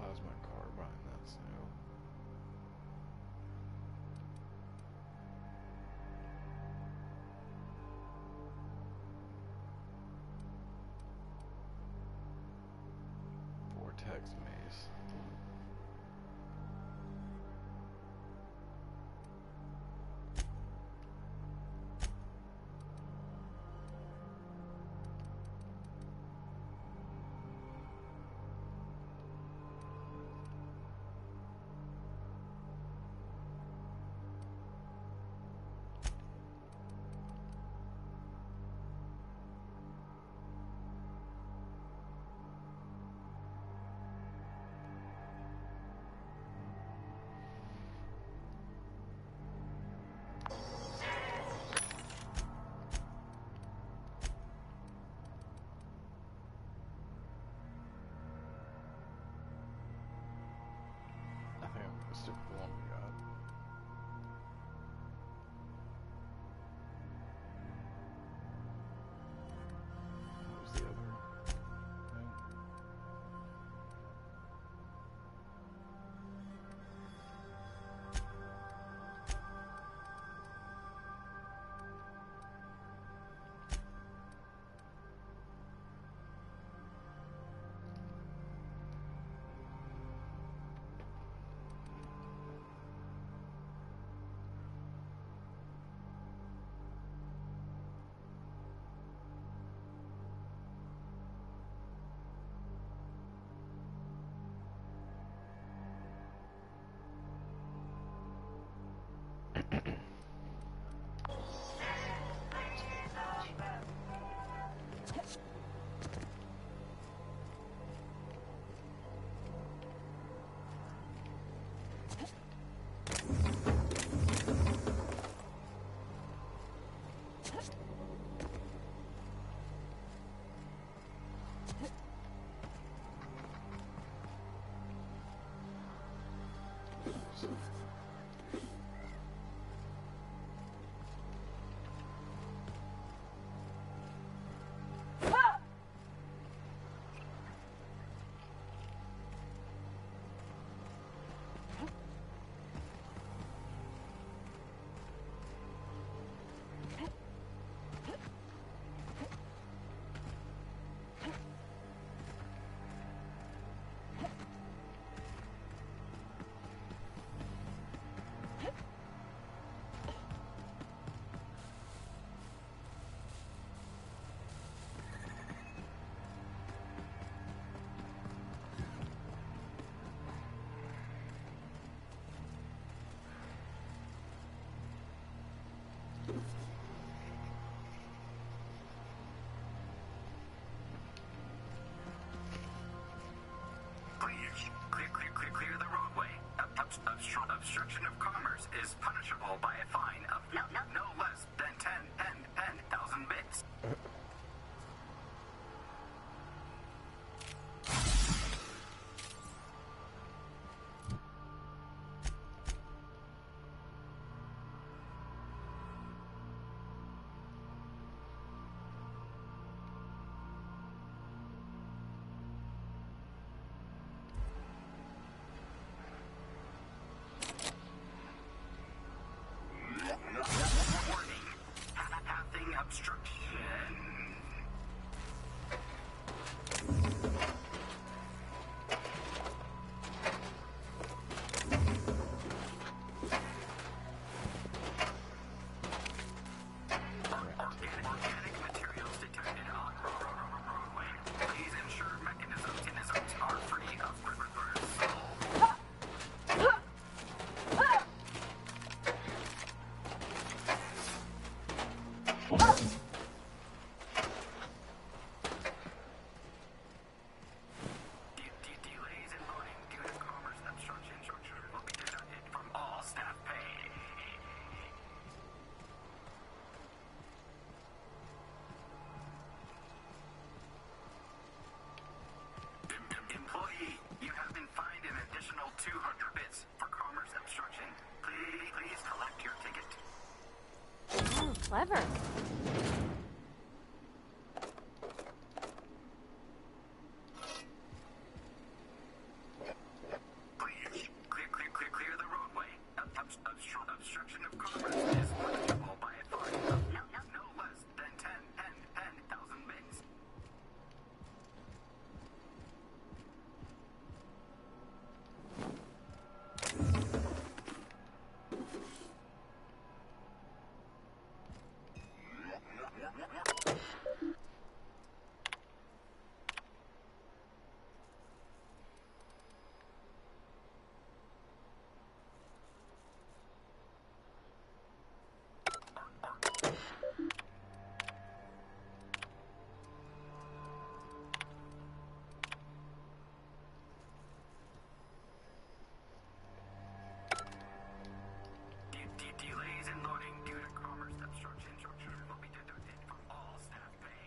How's my car behind that snow? Vortex maze. Clear the roadway. Obstruction of commerce is punishable by a fine of no less than 10,000 bits. Employee, you have been fined an additional 200 bits for commerce obstruction. Please collect your ticket. Oh, clever. Please, clear the roadway. Obstruction of commerce is punishable by a fine of no less than 10,000 bits. Delays in loading due to commerce obstruction will be deducted from all staff pay.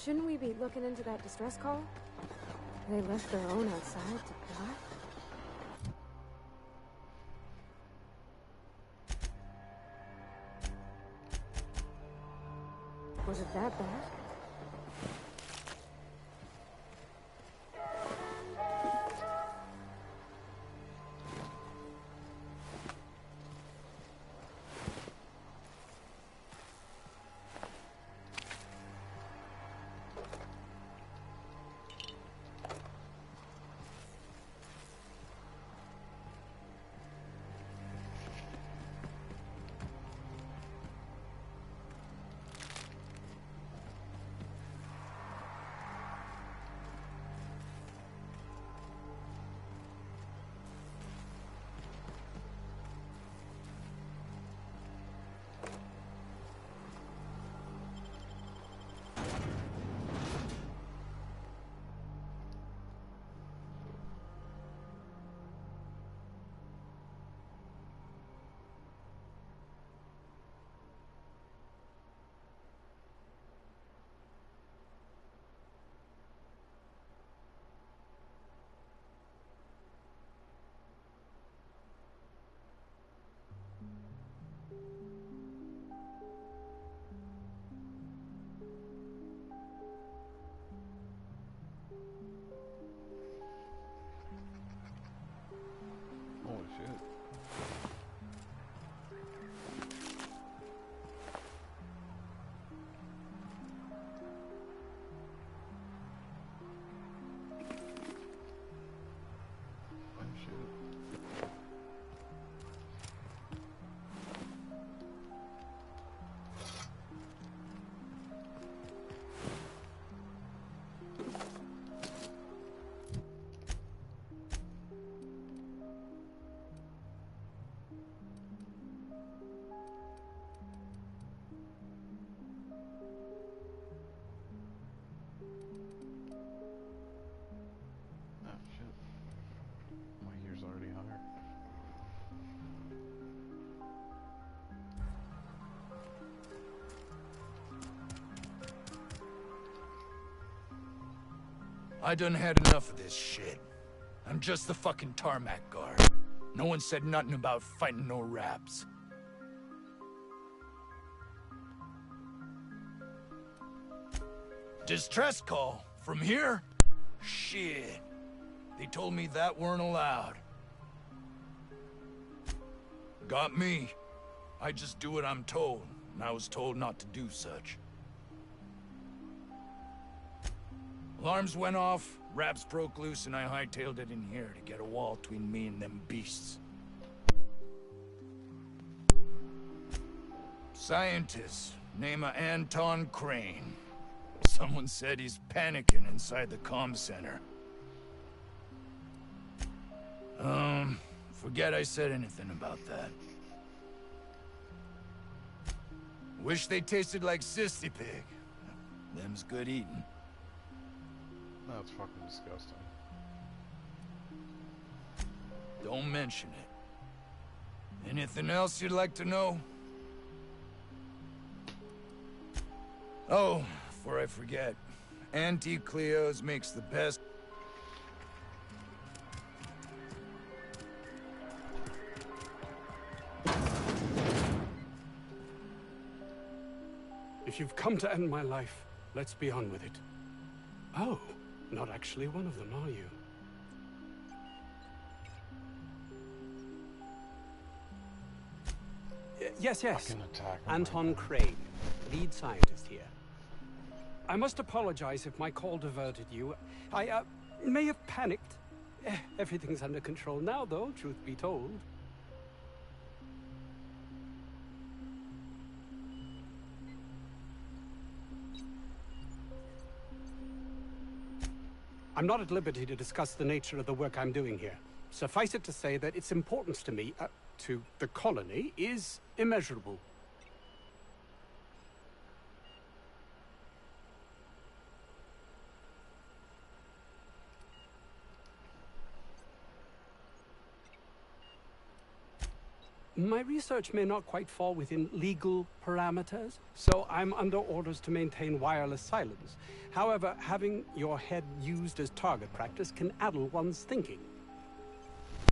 Shouldn't we be looking into that distress call? They left their own outside to die? Was it that bad? I done had enough of this shit. I'm just the fucking tarmac guard. No one said nothing about fighting no raps. Distress call? From here? Shit. They told me that weren't allowed. Got me. I just do what I'm told, and I was told not to do such. Alarms went off, raps broke loose, and I hightailed it in here to get a wall between me and them beasts. Scientist, name of Anton Crane. Someone said he's panicking inside the comm center. Forget I said anything about that. Wish they tasted like Sissy Pig. Them's good eating. That's fucking disgusting. Don't mention it. Anything else you'd like to know? Oh, before I forget, Auntie Cleo's makes the best. If you've come to end my life, let's be on with it. Oh, not actually one of them, are you? Yes. Anton Crane, lead scientist here. I must apologize if my call diverted you. I may have panicked. Everything's under control now, though, truth be told. I'm not at liberty to discuss the nature of the work I'm doing here. Suffice it to say that its importance to me, to the colony, is immeasurable. My research may not quite fall within legal parameters, so I'm under orders to maintain wireless silence. However, having your head used as target practice can addle one's thinking.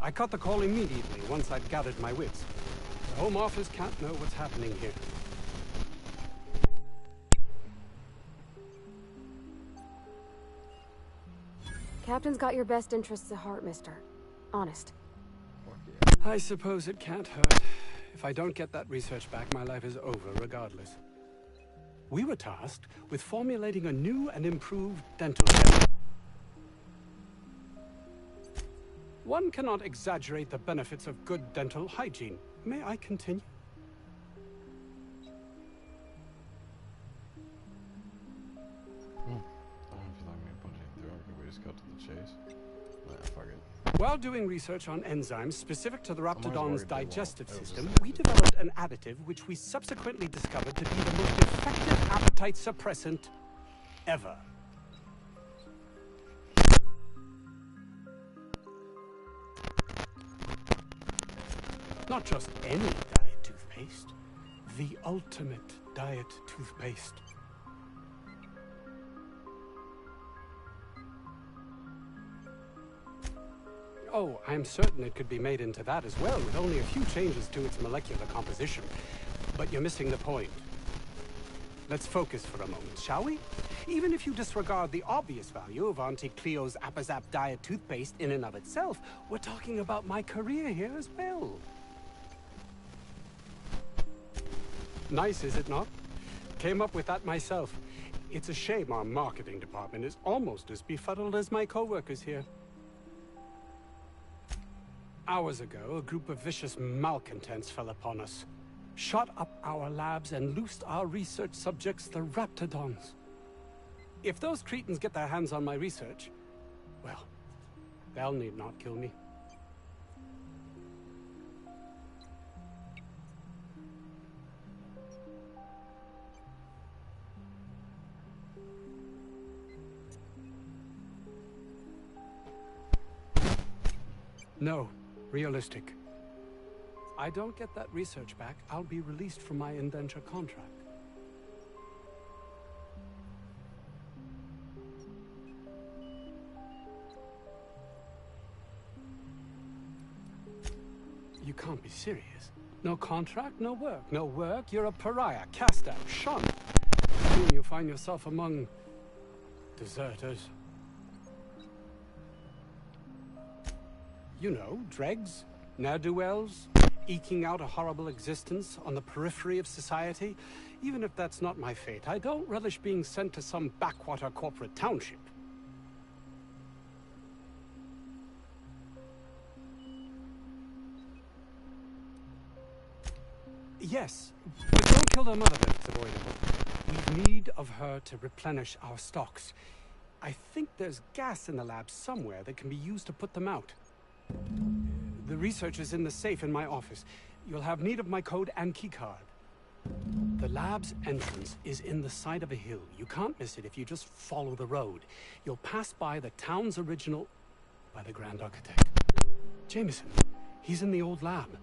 I cut the call immediately once I'd gathered my wits. The Home Office can't know what's happening here. Captain's got your best interests at heart, mister. Honest. I suppose it can't hurt. If I don't get that research back, my life is over regardless. We were tasked with formulating a new and improved dental care. One cannot exaggerate the benefits of good dental hygiene. May I continue? I don't feel like me punching through. Can we just cut to the chase? Nah, fuck it. While doing research on enzymes specific to the raptidon's digestive they won't. system, we developed an additive which we subsequently discovered to be the most effective appetite suppressant ever. Not just any diet toothpaste, the ultimate diet toothpaste. Oh, I'm certain it could be made into that as well, with only a few changes to its molecular composition. But you're missing the point. Let's focus for a moment, shall we? Even if you disregard the obvious value of Auntie Cleo's Appazap diet toothpaste in and of itself, we're talking about my career here as well. Nice, is it not? Came up with that myself. It's a shame our marketing department is almost as befuddled as my co-workers here. Hours ago, a group of vicious malcontents fell upon us, shot up our labs and loosed our research subjects, the raptidons. If those cretins get their hands on my research, well, they'll need not kill me. No, realistic. I don't get that research back, I'll be released from my indenture contract. You can't be serious. No contract, no work. No work, you're a pariah, cast out, shunned. Soon you find yourself among deserters. You know, dregs, ne'er-do-wells, eking out a horrible existence on the periphery of society. Even if that's not my fate, I don't relish being sent to some backwater corporate township. Yes, but don't kill the mother if it's avoidable. We need of her to replenish our stocks. I think there's gas in the lab somewhere that can be used to put them out. The research is in the safe in my office. You'll have need of my code and keycard. The lab's entrance is in the side of a hill. You can't miss it if you just follow the road. You'll pass by the town's original... by the Grand Architect. Jameson. He's in the old lab.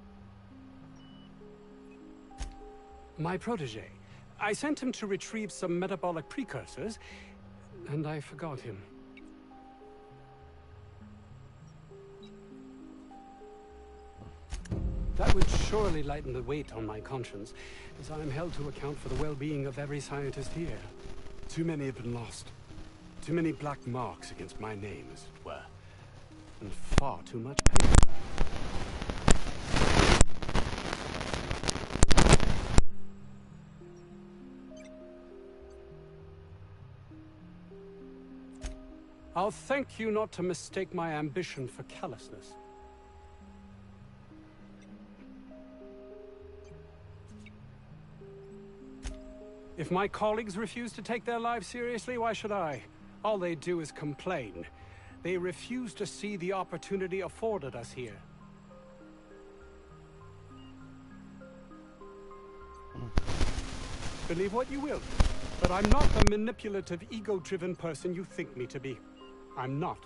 My protege. I sent him to retrieve some metabolic precursors, and I forgot him. That would surely lighten the weight on my conscience, as I am held to account for the well-being of every scientist here. Too many have been lost. Too many black marks against my name, as it were. And far too much pain. I'll thank you not to mistake my ambition for callousness. If my colleagues refuse to take their lives seriously, why should I? All they do is complain. They refuse to see the opportunity afforded us here. Believe what you will, but I'm not the manipulative, ego-driven person you think me to be. I'm not.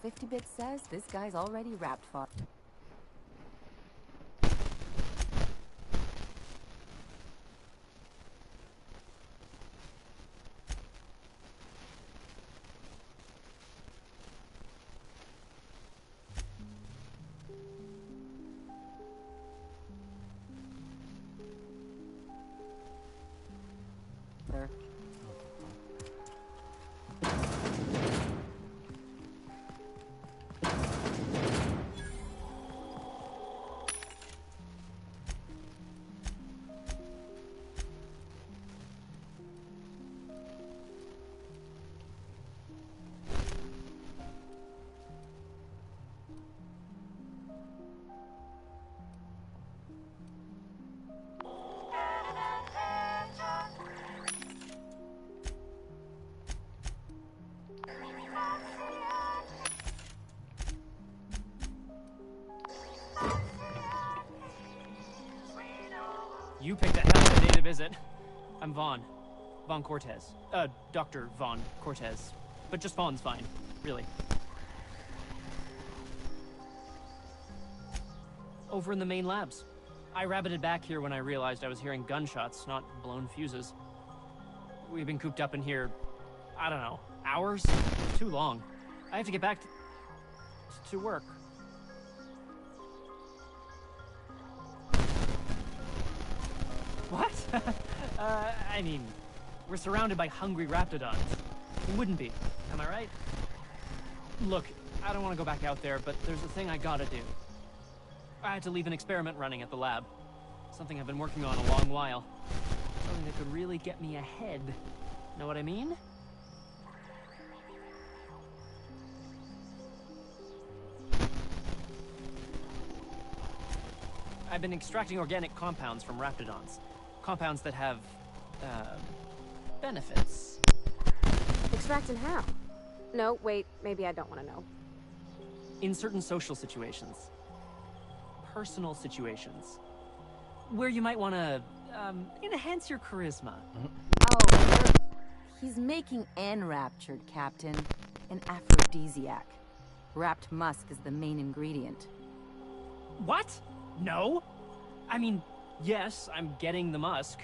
"50-bit says this guy's already wrapped for..." I'm Vaughn. Vaughn Cortez. Dr. Vaughn Cortez. But just Vaughn's fine, really. Over in the main labs. I rabbited back here when I realized I was hearing gunshots, not blown fuses. We've been cooped up in here, I don't know, hours? Too long. I have to get back to work. What? I mean, we're surrounded by hungry raptidons. Who wouldn't be? Am I right? Look, I don't want to go back out there, but there's a thing I gotta do. I had to leave an experiment running at the lab. Something I've been working on a long while. Something that could really get me ahead. Know what I mean? I've been extracting organic compounds from raptidons. Compounds that have, benefits. Extracting how? No, wait, maybe I don't want to know. In certain social situations. Personal situations. Where you might want to, enhance your charisma. Oh, he's making enraptured, Captain. An aphrodisiac. Wrapped musk is the main ingredient. What? No? I mean, yes, I'm getting the musk.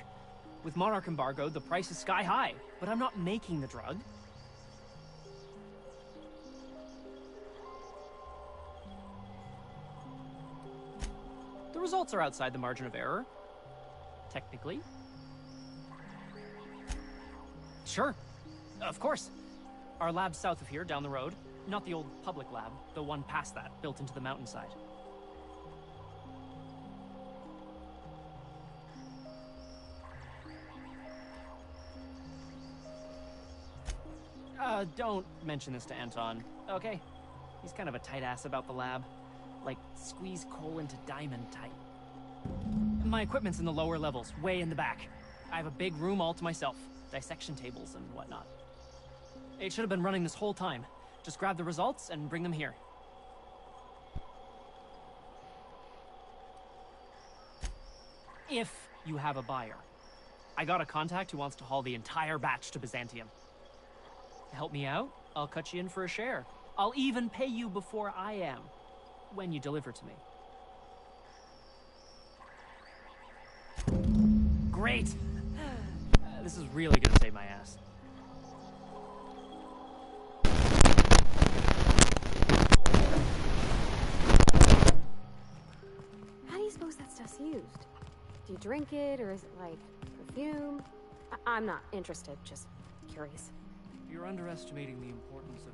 With Monarch embargo, the price is sky high, but I'm not making the drug. The results are outside the margin of error. Technically. Sure. Of course. Our lab's south of here, down the road. Not the old public lab, the one past that, built into the mountainside. Don't mention this to Anton, okay? He's kind of a tight ass about the lab. Like, squeeze coal into diamond type. My equipment's in the lower levels, way in the back. I have a big room all to myself. Dissection tables and whatnot. It should have been running this whole time. Just grab the results and bring them here. If you have a buyer. I got a contact who wants to haul the entire batch to Byzantium. Help me out, I'll cut you in for a share. I'll even pay you before I am, when you deliver to me. Great! This is really gonna save my ass. How do you suppose that stuff's used? Do you drink it, or is it like perfume? I'm not interested, just curious. You're underestimating the importance of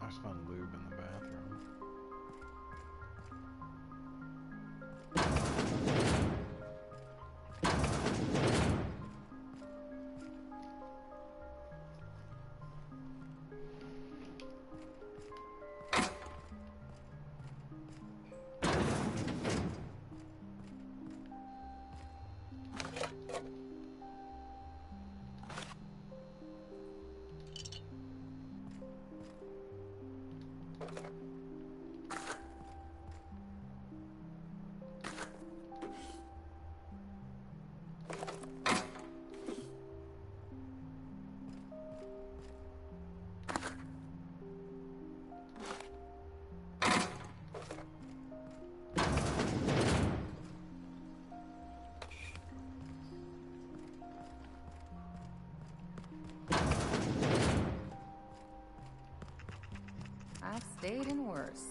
I just found lube in the bathroom. I've stayed in worse.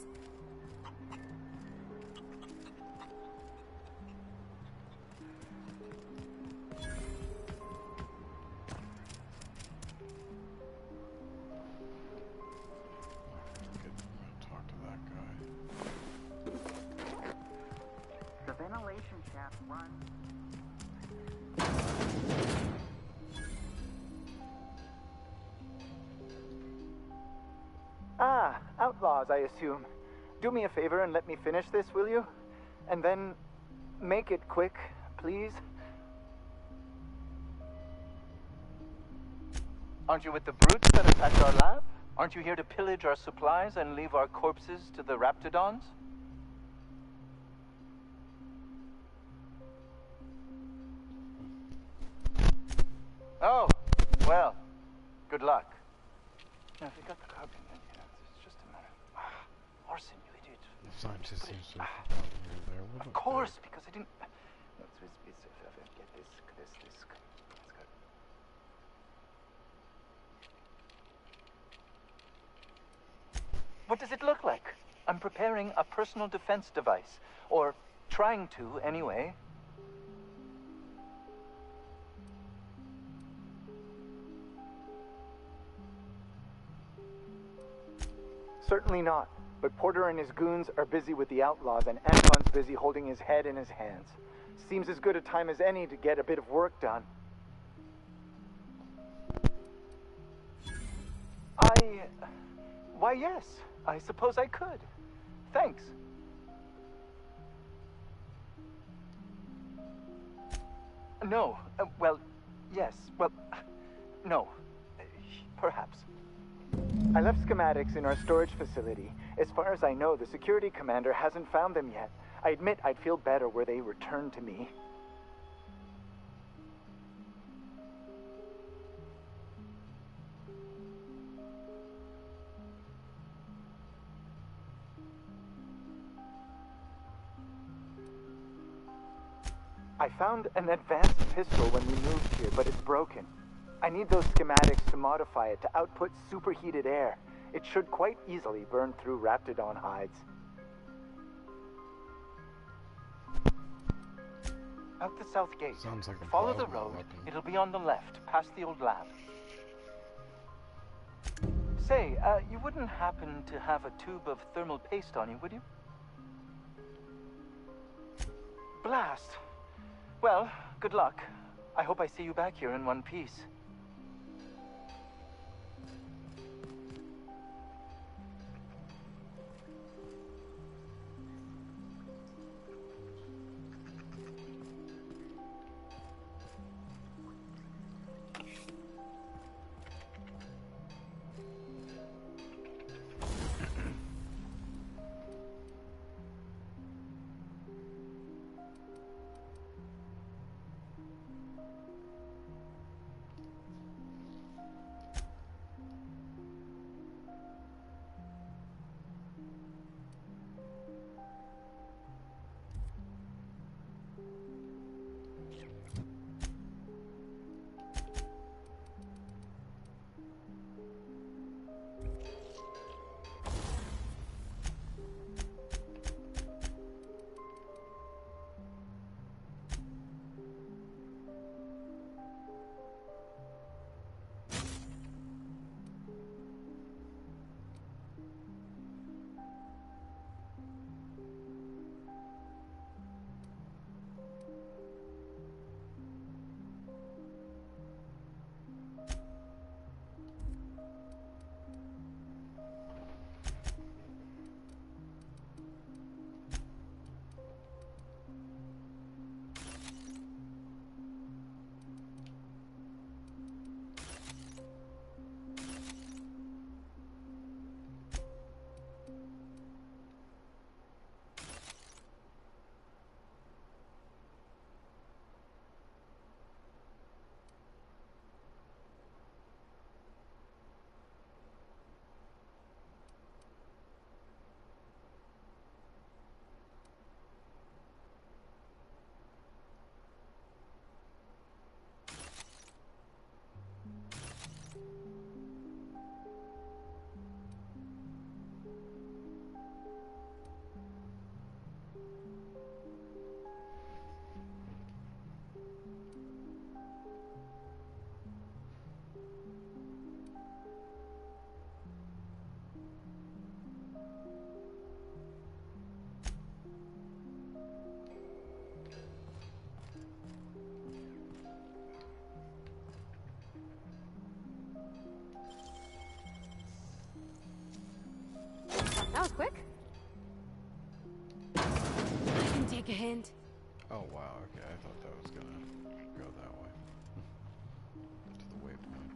ventilation shaft runs. Ah, outlaws, I assume. Do me a favor and let me finish this, will you? And then make it quick, please. Aren't you with the brutes that attacked our lab? Aren't you here to pillage our supplies and leave our corpses to the raptidons? Oh, well, good luck. Now, if you got the carbon in here, it's just a matter. Arson, you idiot. The scientist seems to have there. Of course, because I didn't. No, get this. That's good. What does it look like? I'm preparing a personal defense device. Or trying to, anyway. Certainly not. But Porter and his goons are busy with the outlaws, and Anton's busy holding his head in his hands. Seems as good a time as any to get a bit of work done. Why, yes. I suppose I could. Thanks. No. Well, yes. Well, no. Perhaps. I left schematics in our storage facility. As far as I know, the security commander hasn't found them yet. I admit I'd feel better were they returned to me. I found an advanced pistol when we moved here, but it's broken. I need those schematics to modify it to output superheated air. It should quite easily burn through raptidon hides. Out the south gate. Sounds like a Follow the plasma road. weapon. It'll be on the left, past the old lab. Say, you wouldn't happen to have a tube of thermal paste on you, would you? Blast. Well, good luck. I hope I see you back here in one piece. hint? Oh wow, okay, I thought that was gonna go that way. To the waypoint.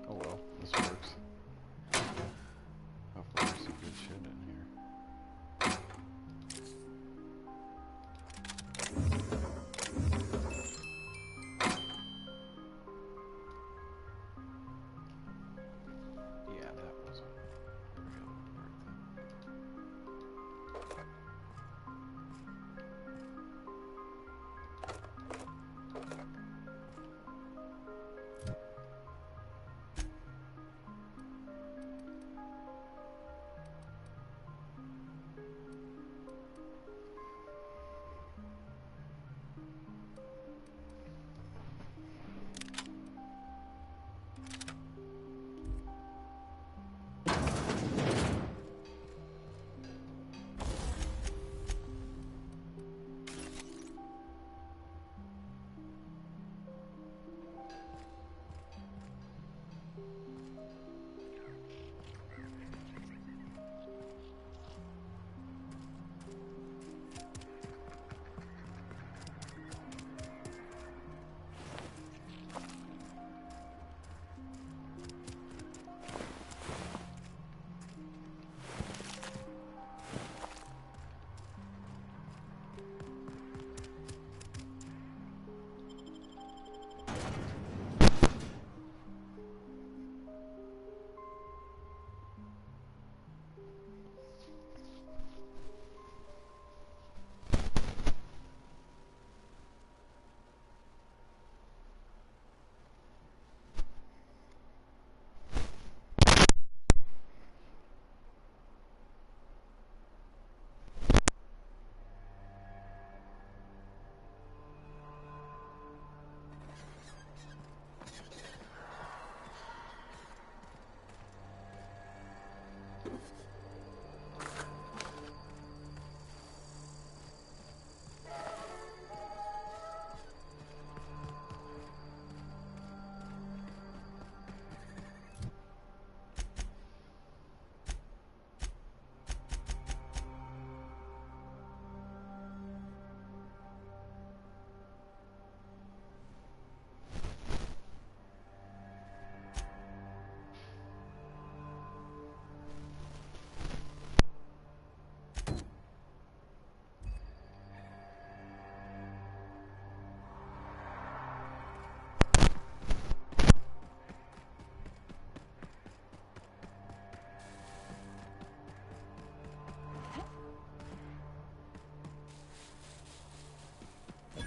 Oh well, this works. Hopefully there's some good shit in here. Yeah, that was a real bird thing.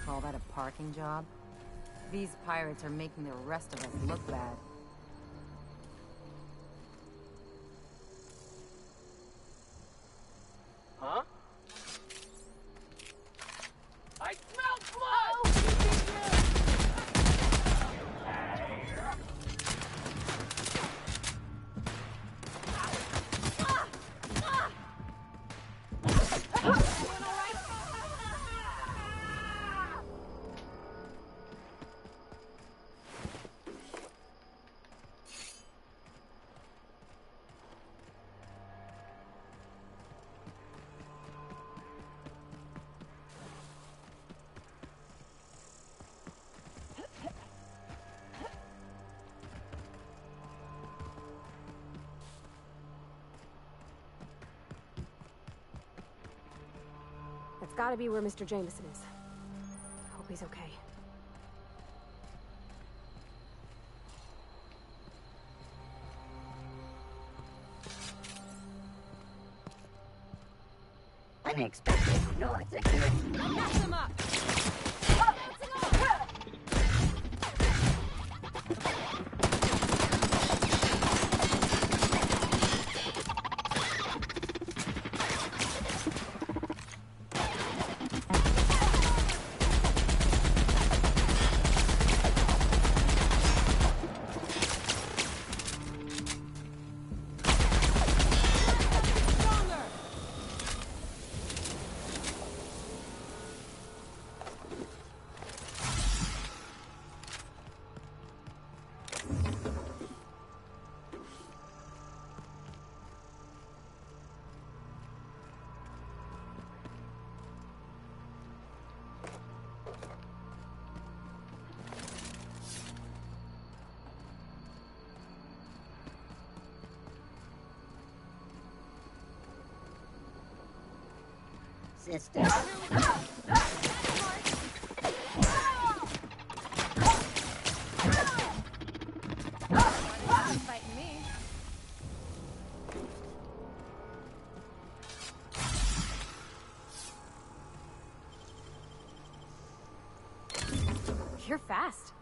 Call that a parking job? These pirates are making the rest of us look bad. Huh? I smell blood! That's gotta be where Mr. Jameson is. Hope he's okay. Unexpected North security. Mess him up! sister. Fighting me. You're fast.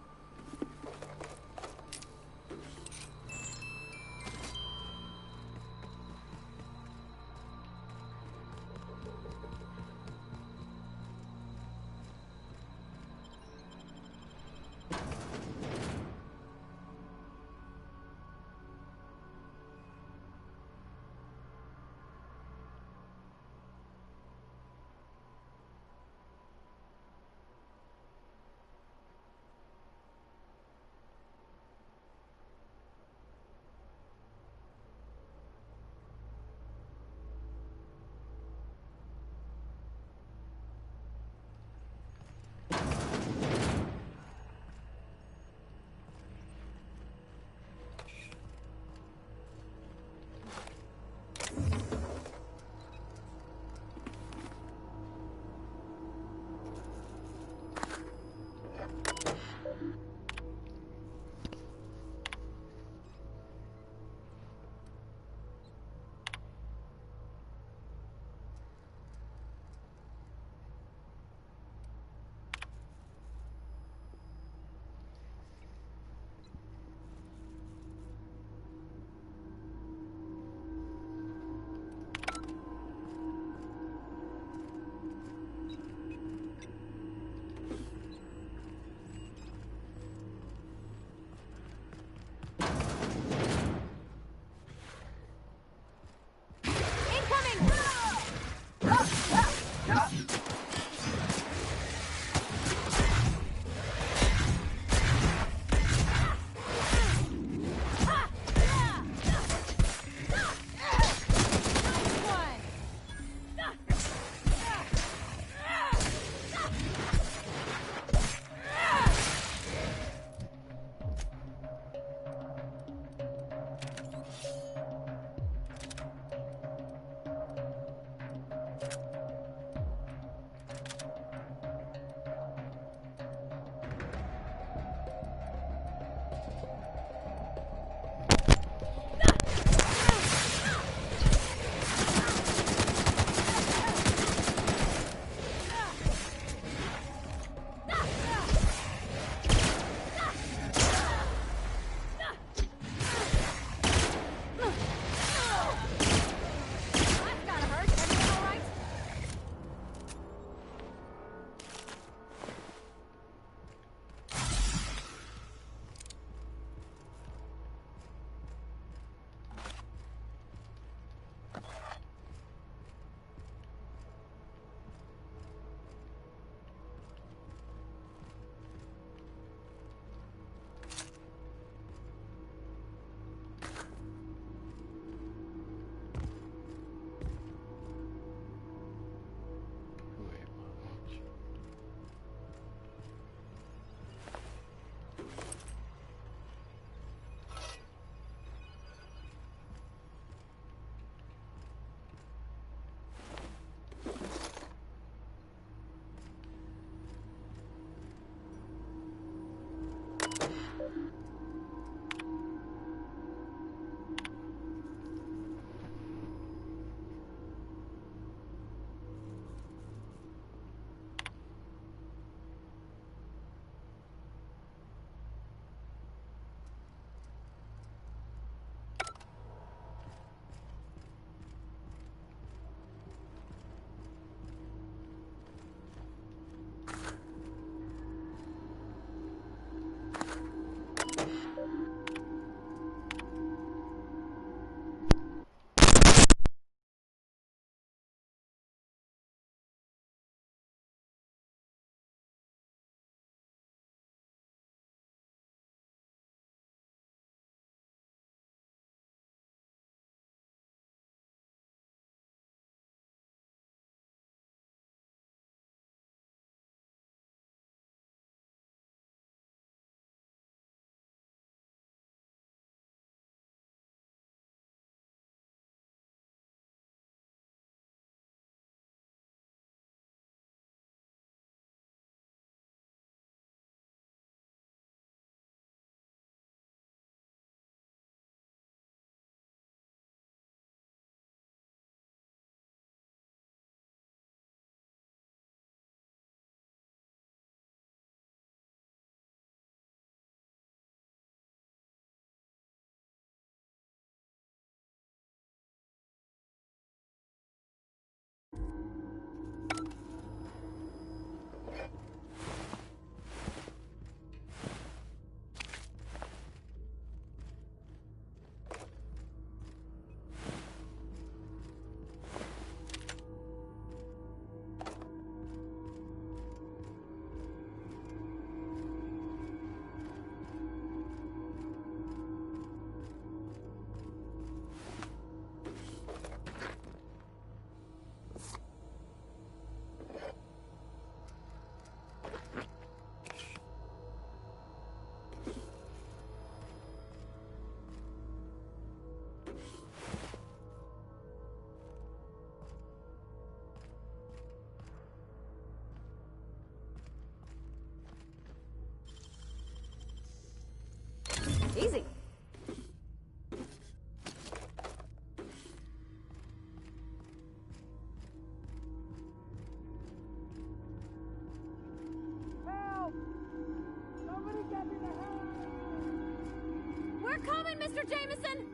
Mr. Jameson!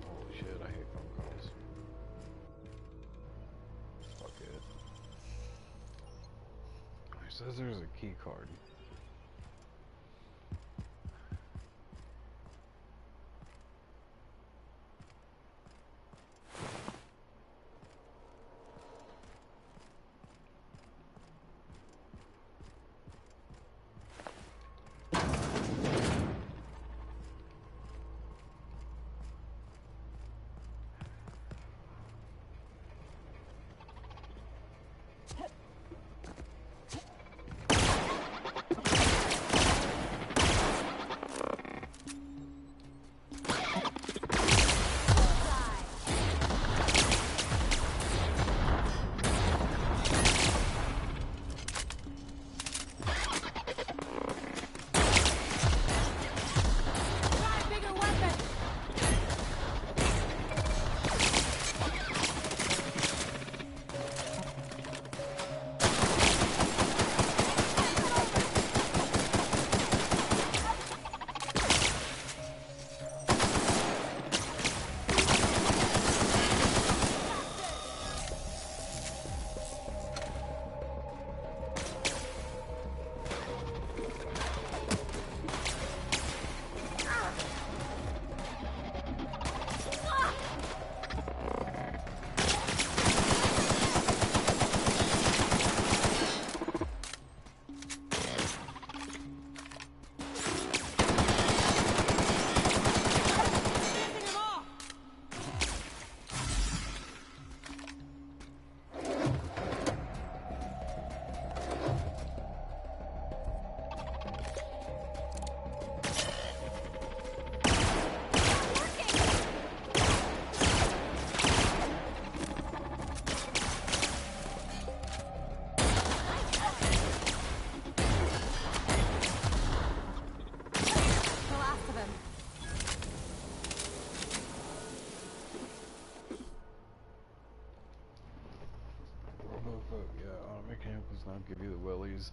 Holy shit, I hate phone calls. Fuck it. It says there's a key card. Now give you the willies,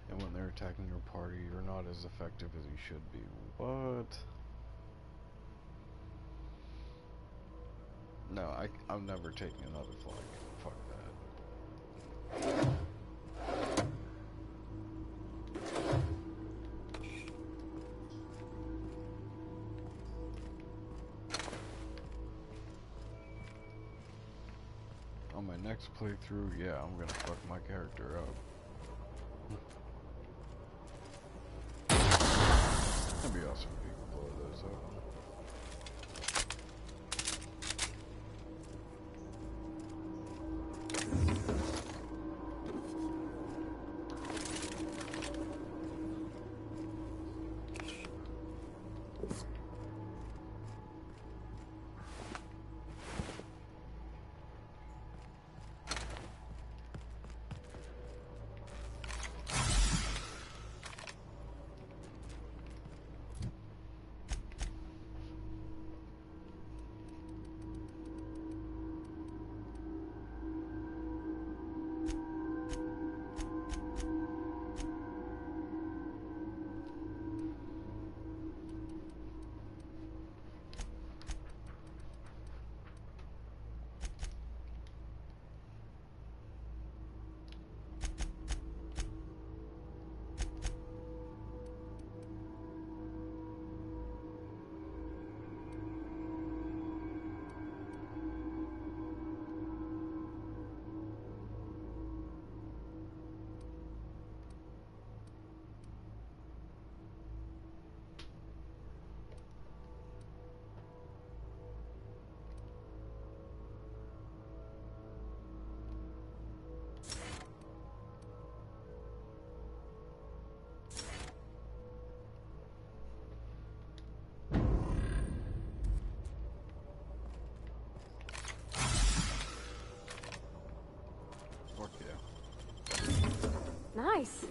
and when they're attacking your party, you're not as effective as you should be. What? No, I'm never taking another flag. Fuck that. On my next playthrough, yeah, I'm gonna fuck my character up. be awesome if you could blow those up. Nice.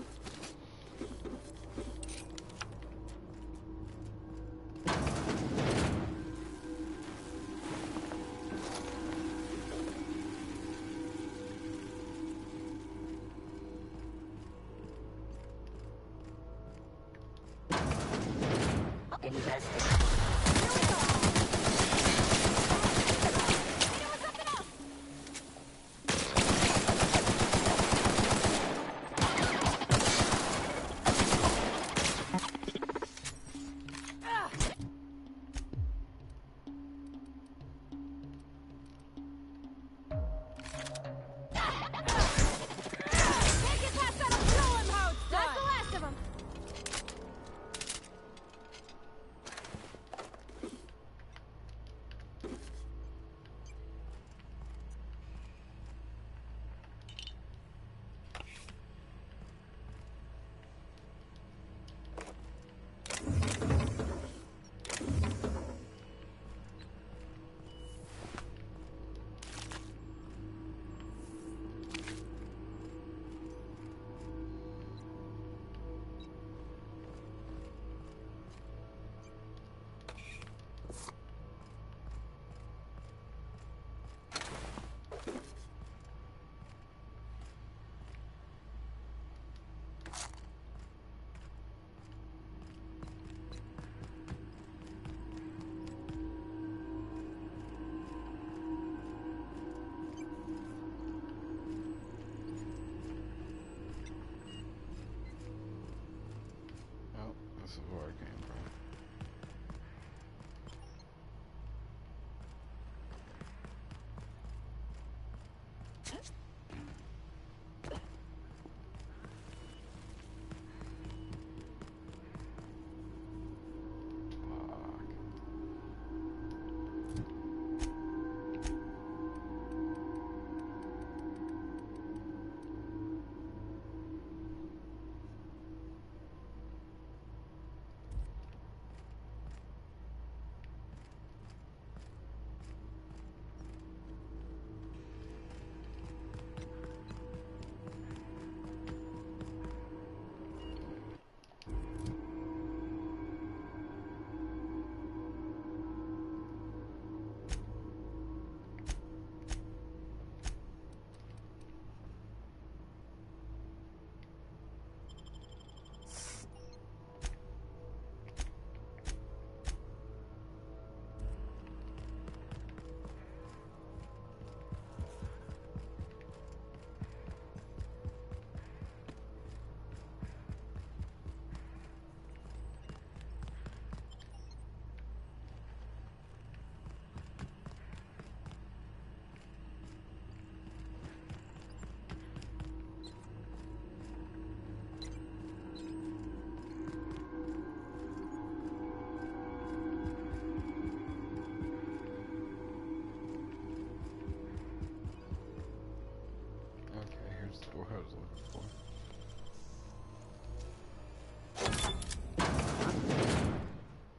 was looking for.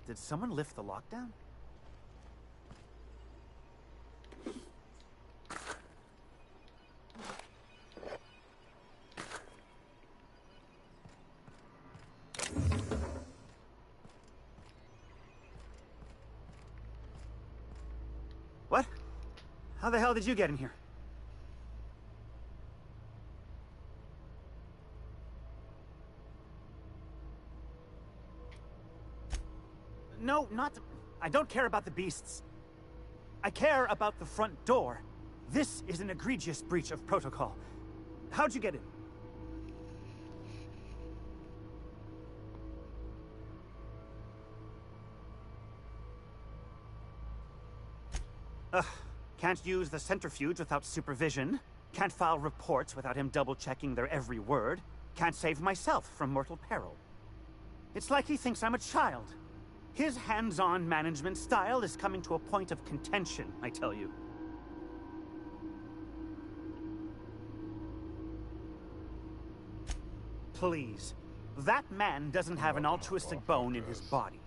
Did someone lift the lockdown? What? How the hell did you get in here? No, not... I don't care about the beasts. I care about the front door. This is an egregious breach of protocol. How'd you get in? Ugh. Can't use the centrifuge without supervision. Can't file reports without him double-checking their every word. Can't save myself from mortal peril. It's like he thinks I'm a child. His hands-on management style is coming to a point of contention, I tell you. Please. That man doesn't have an altruistic bone in his body.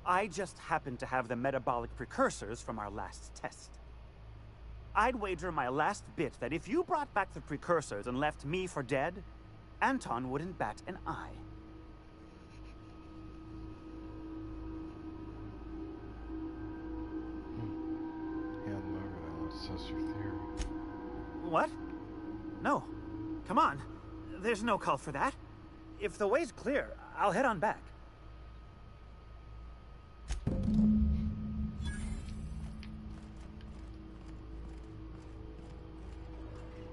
I just happen to have the metabolic precursors from our last test. I'd wager my last bit that if you brought back the precursors and left me for dead, Anton wouldn't bat an eye. Hand them over there. Let's test your theory. What? No. Come on. There's no call for that. If the way's clear, I'll head on back.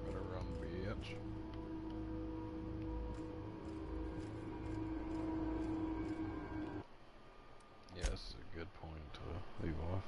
Better run, bitch. Yeah, this is a good point to leave off.